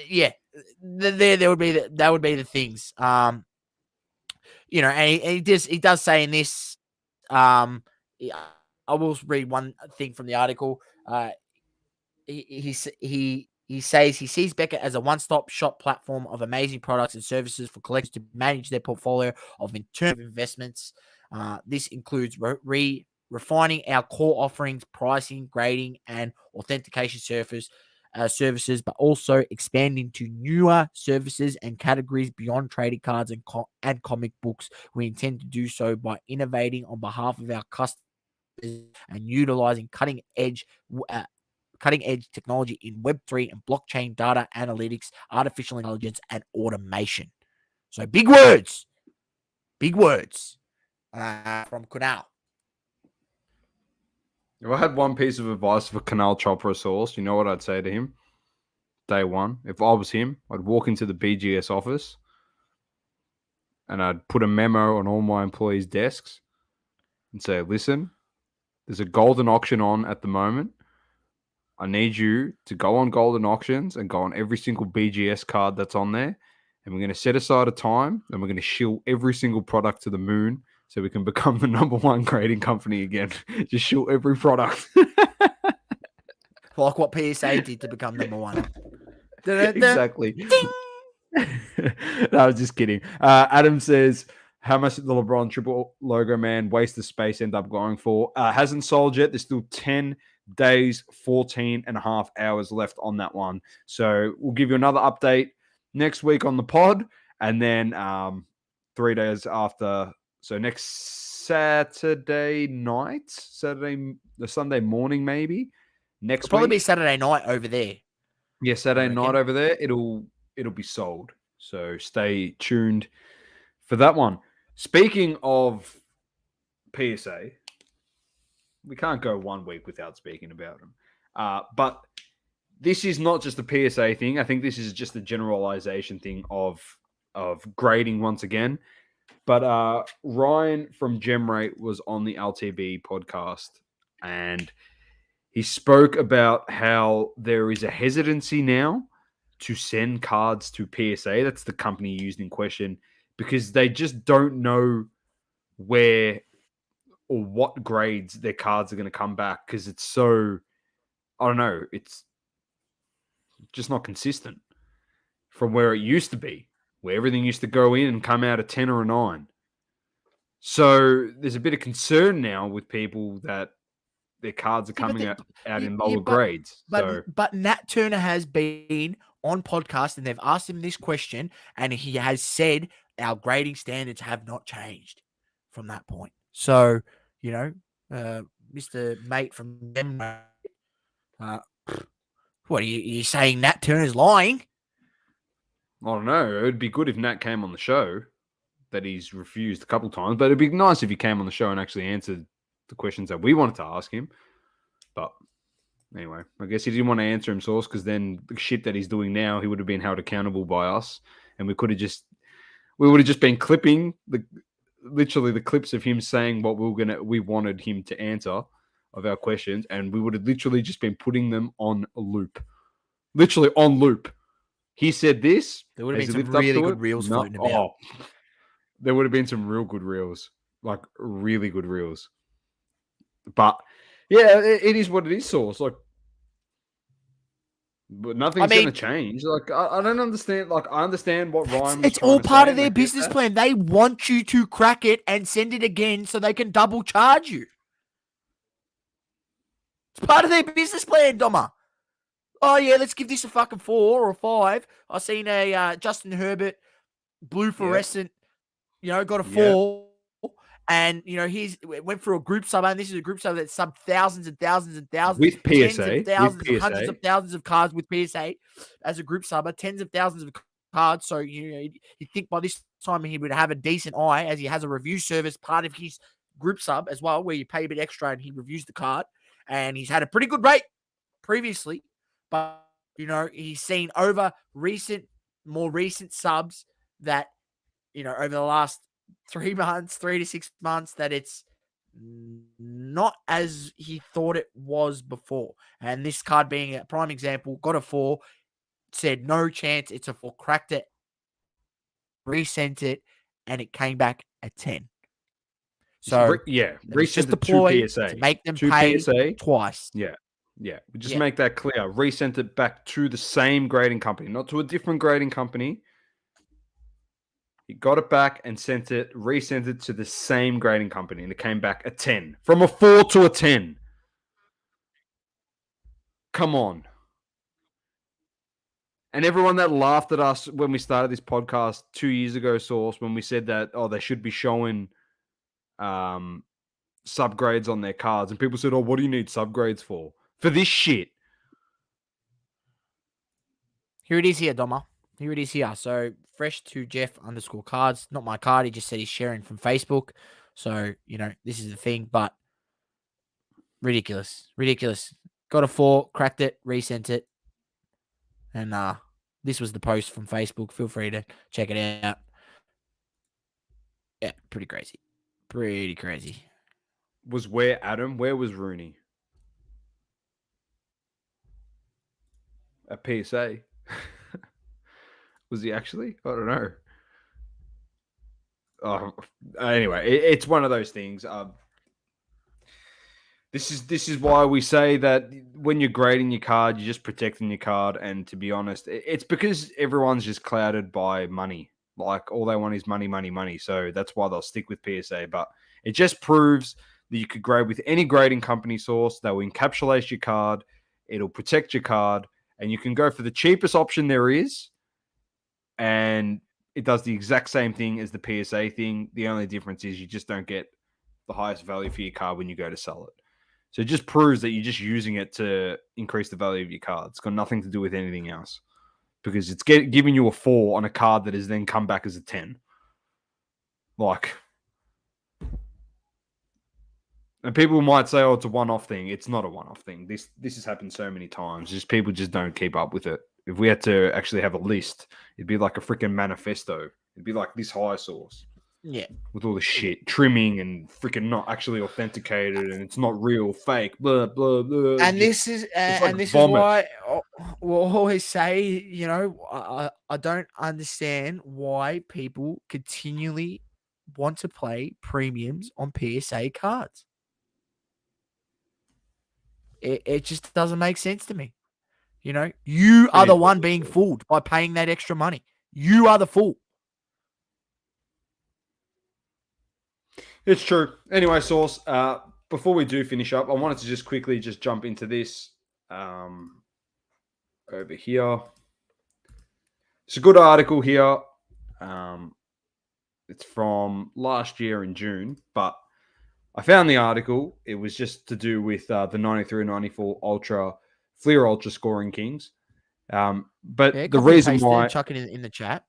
yeah, there would be that would be the things. And he does say in this. I will read one thing from the article. He says he sees Beckett as a one-stop shop platform of amazing products and services for collectors to manage their portfolio of internal investments. This includes refining our core offerings, pricing, grading, and authentication services, but also expanding to newer services and categories beyond trading cards and comic books. We intend to do so by innovating on behalf of our customers and utilizing cutting-edge technology in Web3 and blockchain data analytics, artificial intelligence, and automation. So big words from Kunal. If I had one piece of advice for Canal Chopra Sauce, you know what I'd say to him? Day one, if I was him, I'd walk into the BGS office and I'd put a memo on all my employees' desks and say, listen, there's a golden auction on at the moment. I need you to go on golden auctions and go on every single BGS card that's on there. And we're going to set aside a time and we're going to shill every single product to the moon so we can become the #1 grading company again. Just shoot every product. Like what PSA did to become #1. Exactly. No, I was just kidding. Adam says, how much did the LeBron triple logo man waste of space end up going for? Hasn't sold yet. There's still 10 days, 14 and a half hours left on that one. So we'll give you another update next week on the pod. And then 3 days after. So next Saturday night, Sunday morning, maybe next It'll probably be week. Saturday night over there. Yeah, Saturday night over there. It'll be sold. So stay tuned for that one. Speaking of PSA, we can't go 1 week without speaking about them. But this is not just a PSA thing. I think this is just a generalization thing of grading once again. But Ryan from GemRate was on the LTB podcast, and he spoke about how there is a hesitancy now to send cards to PSA. That's the company used in question, because they just don't know where or what grades their cards are going to come back, because it's so, I don't know, it's just not consistent from where it used to be, where everything used to go in and come out a 10 or a 9. So there's a bit of concern now with people that their cards are coming out in lower grades. But Nat Turner has been on podcast and they've asked him this question, and he has said our grading standards have not changed from that point. So, Mr. Mate from them, what are you saying? Nat Turner's lying? I don't know. It would be good if Nat came on the show, that he's refused a couple times, but it'd be nice if he came on the show and actually answered the questions that we wanted to ask him. But anyway, I guess he didn't want to answer him, Source, because then the shit that he's doing now, he would have been held accountable by us, and we would have just been clipping literally the clips of him saying what we wanted him to answer of our questions, and we would have literally just been putting them on a loop. Literally on loop. He said this. There would have been some really good reels floating about. There would have been some real good reels, like really good reels. But yeah, it is what it is, Source. Like, but nothing's going to change. Like, I don't understand. Like, I understand what Ryan was. It's all part of their business plan. They want you to crack it and send it again so they can double charge you. It's part of their business plan, Doma. Oh, yeah, let's give this a fucking 4 or a 5. I seen a Justin Herbert blue fluorescent, got a 4. And, he went through a group sub, and this is a group sub that's sub thousands and thousands and thousands. With PSA. Tens of thousands, hundreds of thousands of cards with PSA as a group sub, tens of thousands of cards. So, you think by this time he would have a decent eye, as he has a review service part of his group sub as well, where you pay a bit extra and he reviews the card. And he's had a pretty good rate previously. But, he's seen over more recent subs that, over the last 3 to 6 months, that it's not as he thought it was before. And this card being a prime example, got a 4, said no chance, it's a 4, cracked it, resent it, and it came back a 10. So resent just a ploy to PSA. to make them pay PSA. twice. Yeah. Just make that clear. Resent it back to the same grading company, not to a different grading company. He got it back and resent it to the same grading company, and it came back a 10. From a 4 to a 10. Come on. And everyone that laughed at us when we started this podcast 2 years ago, Source, when we said that, they should be showing subgrades on their cards. And people said, what do you need subgrades for? For this shit. Here it is here, Doma. Here it is here. So, fresh to Jeff_cards. Not my card. He just said he's sharing from Facebook. So, this is the thing. But ridiculous. Got a 4, cracked it, resent it. And this was the post from Facebook. Feel free to check it out. Yeah, pretty crazy. Pretty crazy. Where was Rooney? A PSA. Was he actually? I don't know. Anyway, it's one of those things. This is why we say that when you're grading your card, you're just protecting your card. And to be honest, it's because everyone's just clouded by money. Like all they want is money, money, money. So that's why they'll stick with PSA. But it just proves that you could grade with any grading company source that will encapsulate your card. It'll protect your card, and you can go for the cheapest option there is. And it does the exact same thing as the PSA thing. The only difference is you just don't get the highest value for your card when you go to sell it. So it just proves that you're just using it to increase the value of your card. It's got nothing to do with anything else because it's giving you a 4 on a card that has then come back as a 10. Like, and people might say, "Oh, it's a one-off thing." It's not a one-off thing. This has happened so many times. Just people just don't keep up with it. If we had to actually have a list, it'd be like a freaking manifesto. It'd be like this high source. Yeah. With all the shit, trimming and freaking not actually authenticated, and it's not real, fake, blah blah blah. And this is why we'll always say, you know, I don't understand why people continually want to play premiums on PSA cards. It just doesn't make sense to me. You know, you are the one being fooled by paying that extra money. You are the fool. It's true. Anyway, Source, before we do finish up, I wanted to just quickly just jump into this over here. It's a good article here. It's from last year in June, but I found the article. It was just to do with the 93-94 Ultra Fleer Ultra scoring kings. But the reason why... Chuck it in the chat.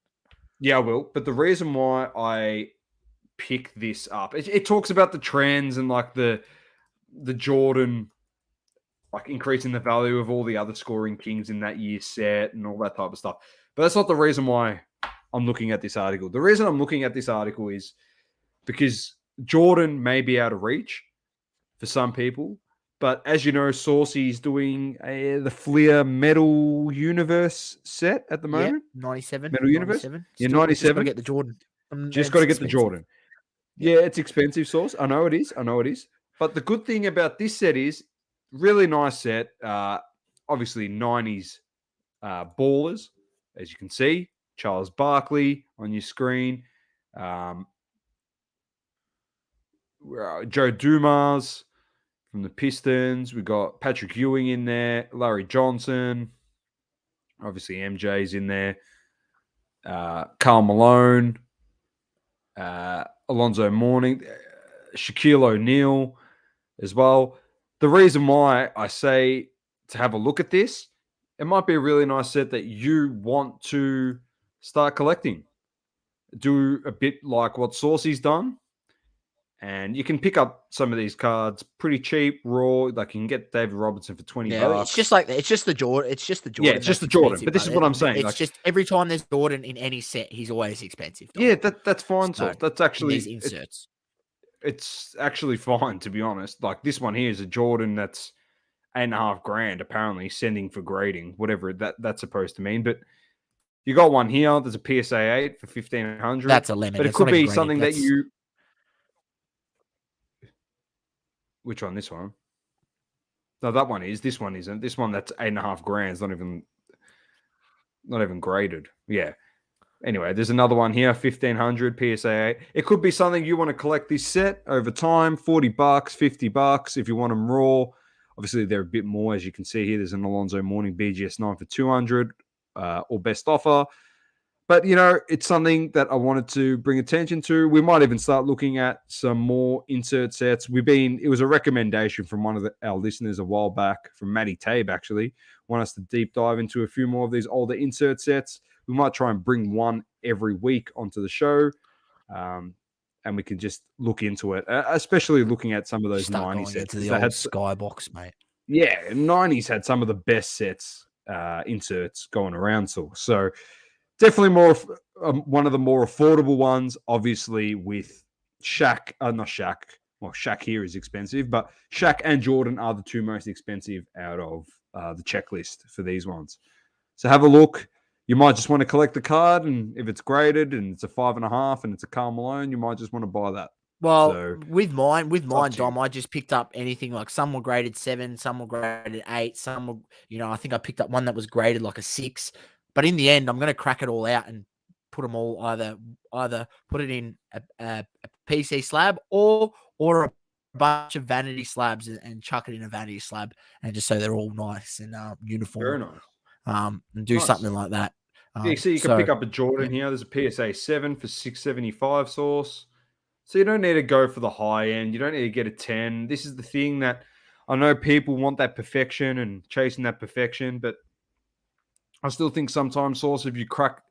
Yeah, I will. But the reason why I pick this up. It talks about the trends and like the Jordan, like increasing the value of all the other scoring kings in that year's set and all that type of stuff. But that's not the reason why I'm looking at this article. The reason I'm looking at this article is because Jordan may be out of reach for some people. But as you know, Saucy's doing the Fleer Metal Universe set at the moment. Yep, 97. Metal Universe? Yeah, 97. Just got to get the Jordan. Just got to get the Jordan. Yeah, it's expensive, Source. I know it is. But the good thing about this set is really nice set. Obviously, 90s ballers, as you can see. Charles Barkley on your screen. Joe Dumas from the Pistons. We got Patrick Ewing in there. Larry Johnson. Obviously, MJ's in there. Karl Malone. Alonzo Mourning, Shaquille O'Neal as well. The reason why I say to have a look at this, it might be a really nice set that you want to start collecting. Do a bit like what Saucy's done. And you can pick up some of these cards pretty cheap, raw. Like you can get David Robinson for $20. It's just the Jordan. It's just the Jordan. Yeah, it's just the Jordan. But this is what I'm saying. It's just every time there's Jordan in any set, he's always expensive. Yeah, that's fine. So that's actually these inserts. It's actually fine, to be honest. Like this one here is a Jordan that's $8,500 apparently sending for grading, whatever that's supposed to mean. But you got one here. There's a PSA 8 for $1,500. That's a lemon. But it could be something that you. Which one? This one? No, that one is. This one isn't. This one that's $8,500. It's not even graded. Yeah. Anyway, there's another one here, 1,500 PSA. It could be something you want to collect this set over time, $40, $50 if you want them raw. Obviously, they're a bit more, as you can see here. There's an Alonzo Mourning BGS 9 for $200 or best offer. But, you know, it's something that I wanted to bring attention to. We might even start looking at some more insert sets. It was a recommendation from one of our listeners a while back, from Matty Tabe, actually. Want us to deep dive into a few more of these older insert sets. We might try and bring one every week onto the show. And we can just look into it, especially looking at some of those 90s sets. Into the old Skybox, mate. Yeah, 90s had some of the best sets, inserts going around. So definitely one of the more affordable ones, obviously, with Shaq. Not Shaq. Well, Shaq here is expensive, but Shaq and Jordan are the two most expensive out of the checklist for these ones. So have a look. You might just want to collect the card, and if it's graded and it's a 5.5 and it's a Karl Malone, you might just want to buy that. Well, So, with mine, up to you. Dom, I just picked up anything like some were graded 7, some were graded 8, some were, I think I picked up one that was graded like a 6. But in the end, I'm going to crack it all out and put them all either put it in a PC slab or a bunch of vanity slabs and chuck it in a vanity slab, and just so they're all nice and uniform. Very nice. And do something like that. Yeah, you see, you can pick up a Jordan here. There's a PSA 7 for $675 source. So you don't need to go for the high end. You don't need to get a 10. This is the thing that I know people want, that perfection and chasing that perfection, but I still think sometimes, source, if you crack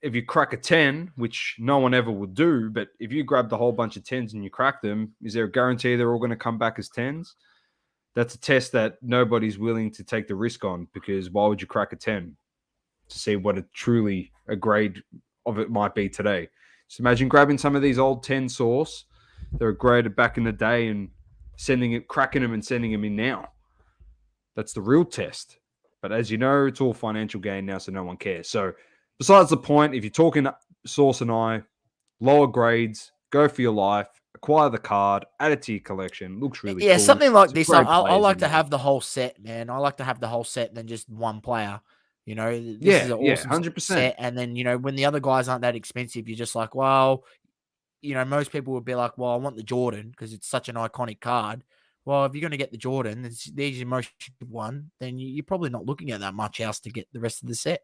a 10, which no one ever would do, but if you grab the whole bunch of 10s and you crack them, is there a guarantee they're all going to come back as 10s? That's a test that nobody's willing to take the risk on, because why would you crack a 10 to see what a grade of it might be today? Just imagine grabbing some of these old 10 source that were graded back in the day and cracking them and sending them in now. That's the real test. But as you know, it's all financial gain now, so no one cares. So besides the point, if you're talking Source and I, lower grades, go for your life, acquire the card, add it to your collection. Looks really cool. Something like this. I players like in to there. have the whole set, man. I like to have the whole set than just one player. This is an awesome 100%. set. And then, when the other guys aren't that expensive, you're just like, well, most people would be like, well, I want the Jordan because it's such an iconic card. Well, if you're going to get the Jordan, there's your most one, then you're probably not looking at that much else to get the rest of the set.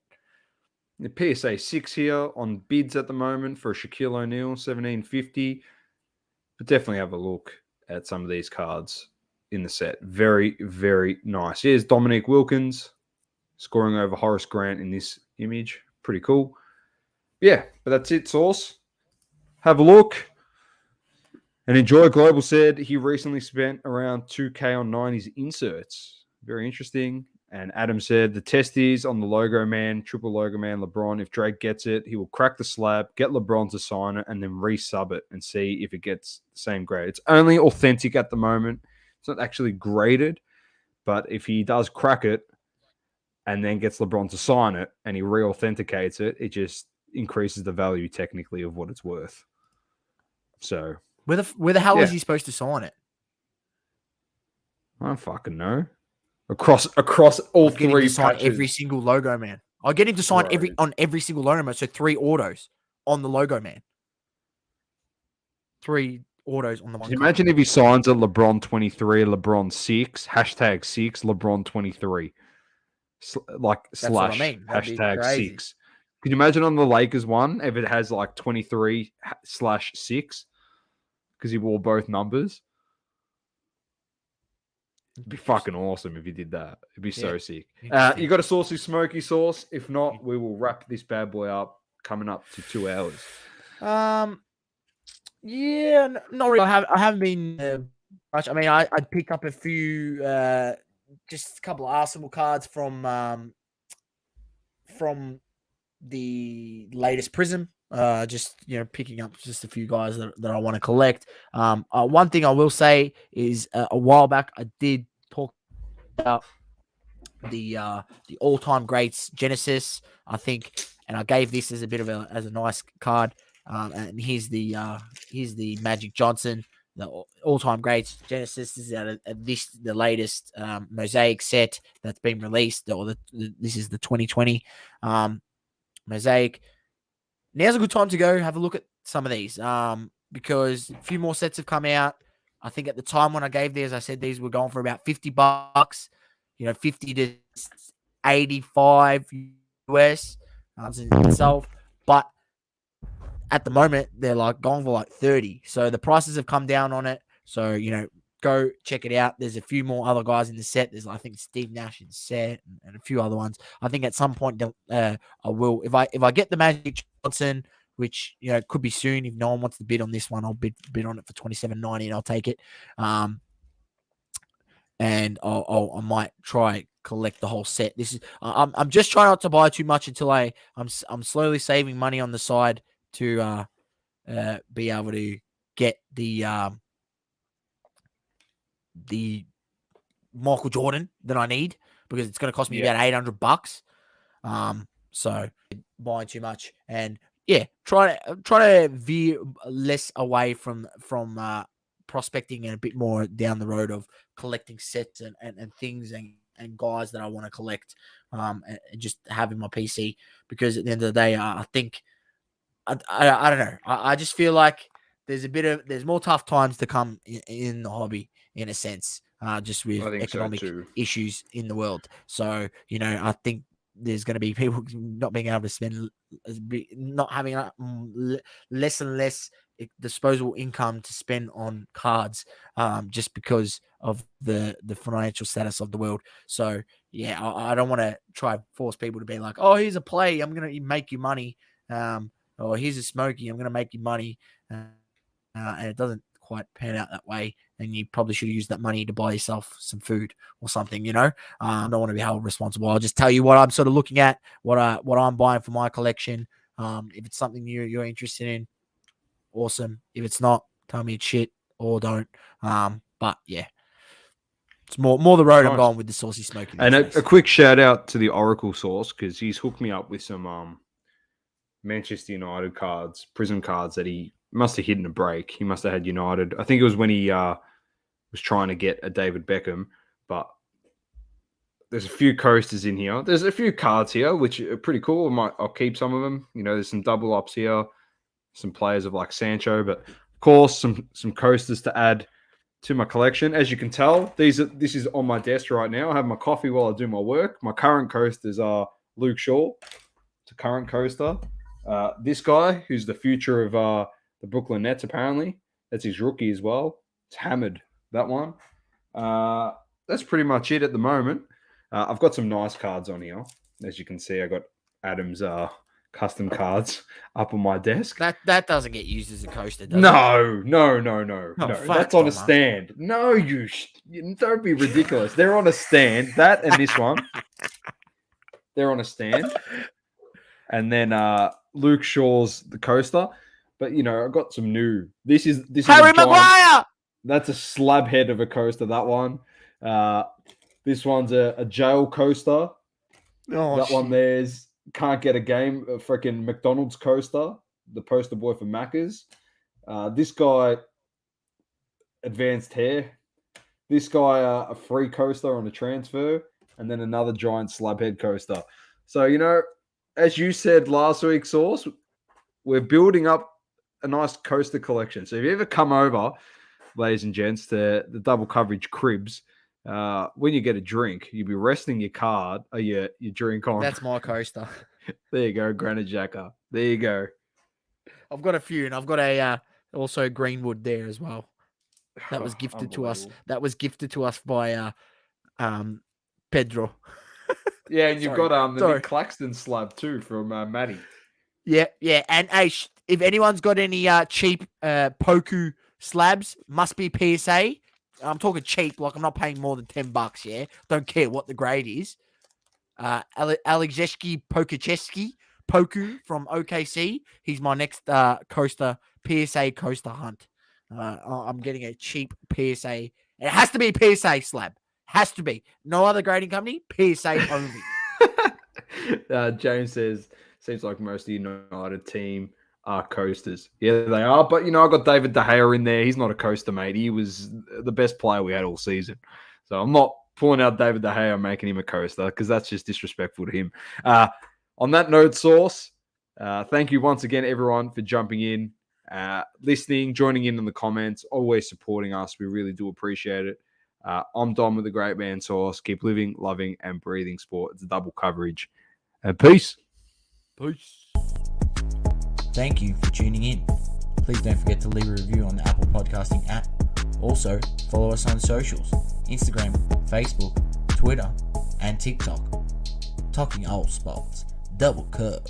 The PSA 6 here on bids at the moment for a Shaquille O'Neal, $1,750. But definitely have a look at some of these cards in the set. Very, very nice. Here's Dominique Wilkins scoring over Horace Grant in this image. Pretty cool. Yeah, but that's it, Source. Have a look and enjoy. Global said he recently spent around 2K on 90s inserts. Very interesting. And Adam said the test is on the logo man, triple logo man, LeBron. If Drake gets it, he will crack the slab, get LeBron to sign it, and then resub it and see if it gets the same grade. It's only authentic at the moment. It's not actually graded. But if he does crack it and then gets LeBron to sign it and he re-authenticates it, it just increases the value technically of what it's worth. So where the hell is he supposed to sign it? I don't fucking know. Across all three patches. Every single logo man. I'll get him to sign on every single logo man. So 3 autos on the logo man. 3 autos on the one. Imagine if he signs a LeBron 23, LeBron 6, hashtag 6, LeBron 23. Slash hashtag 6. Can you imagine on the Lakers one if it has like 23/6 because he wore both numbers? It'd be fucking awesome if you did that. It'd be so sick. You got a saucy, smoky sauce? If not, we will wrap this bad boy up coming up to 2 hours. Yeah, not really. I haven't been much. I mean, I picked up a few, just a couple of Arsenal cards from the latest Prism. Just picking up just a few guys that I want to collect. One thing I will say is a while back I did talk about the all-time greats Genesis, I think, and I gave this as a bit of a nice card. And here's the Magic Johnson, the all-time greats Genesis. This is the latest Mosaic set that's been released, or this is the 2020 Mosaic. Now's a good time to go have a look at some of these because a few more sets have come out. I think at the time when I gave these, I said these were going for about $50, 50 to 85 US itself. But at the moment, they're like going for like 30. So the prices have come down on it. So, go check it out. There's a few more other guys in the set. There's, I think, Steve Nash in the set and a few other ones. I think at some point I will, if I get the Magic Johnson, which could be soon. If no one wants to bid on this one, I'll bid on it for $27.90 and I'll take it. And I might try collect the whole set. This is I'm just trying not to buy too much until I'm slowly saving money on the side to be able to get the Michael Jordan that I need, because it's going to cost me about $800. So buying too much, and yeah, try to veer less away from prospecting and a bit more down the road of collecting sets and things and guys that I want to collect, and just having my PC, because at the end of the day, I think I don't know. I just feel like there's more tough times to come in the hobby, in a sense, just with I think so economic too. issues in the world. So, I think there's going to be people not being able to spend, not having less and less disposable income to spend on cards, just because of the financial status of the world. So yeah, I don't want to try and force people to be like, oh, here's a play, I'm going to make you money. Or here's a smoky, I'm going to make you money. And it doesn't quite pan out that way. And you probably should have used that money to buy yourself some food or something, I don't want to be held responsible. I'll just tell you what I'm sort of looking at, what I'm buying for my collection. If it's something you're interested in, awesome. If it's not, tell me it's shit or don't. But yeah, it's more the road I'm going with the saucy smoky. And a quick shout out to the Oracle source, because he's hooked me up with some Manchester United cards, Prism cards that he must have hidden a break. He must have had United. I think it was when he was trying to get a David Beckham, but there's a few coasters in here. There's a few cards here, which are pretty cool. I'll keep some of them. There's some double ups here, some players of like Sancho, but of course some coasters to add to my collection. As you can tell, this is on my desk right now. I have my coffee while I do my work. My current coasters are Luke Shaw. It's a current coaster. This guy, who's the future of the Brooklyn Nets, apparently. That's his rookie as well. It's hammered, that one. That's pretty much it at the moment. I've got some nice cards on here. As you can see, I got Adam's custom cards up on my desk. That doesn't get used as a coaster, does it? No. That's on a stand. No, you don't be ridiculous. They're on a stand. That and this one. They're on a stand. And then Luke Shaw's the coaster. But, I got some new. This is Harry Maguire! That's a slab head of a coaster, that one. This one's a jail coaster. Oh, that one there's can't get a game. A freaking McDonald's coaster. The poster boy for Macca's. This guy, advanced hair. This guy, a free coaster on a transfer. And then another giant slab head coaster. So, as you said last week, Sauce, we're building up a nice coaster collection. So if you ever come over, ladies and gents, to the Double Coverage Cribs, when you get a drink, you'll be resting your card or your drink on. That's my coaster. There you go, Granite Jacker. There you go. I've got a few, and I've got a also Greenwood there as well. That was gifted to us. That was gifted to us by Pedro. Yeah, and you've got the Nick Claxton slab too from Matty. Yeah. And hey, if anyone's got any cheap Poku slabs, must be PSA. I'm talking cheap, like I'm not paying more than $10. Yeah, don't care what the grade is. Alexeski Poku from OKC. He's my next coaster, PSA coaster hunt. I'm getting a cheap PSA. It has to be a PSA slab. Has to be. No other grading company. PSA only. James says, seems like most of the United team are coasters. Yeah, they are. But, I got David De Gea in there. He's not a coaster, mate. He was the best player we had all season. So I'm not pulling out David De Gea and making him a coaster because that's just disrespectful to him. On that note, Sauce, thank you once again, everyone, for jumping in, listening, joining in the comments, always supporting us. We really do appreciate it. I'm Dom with the Great Man Sauce. Keep living, loving, and breathing sport. It's a Double Coverage. And peace. Peace. Thank you for tuning in. Please don't forget to leave a review on the Apple Podcasting app. Also, follow us on socials: Instagram, Facebook, Twitter, and TikTok. Talking all sports. Double Curve.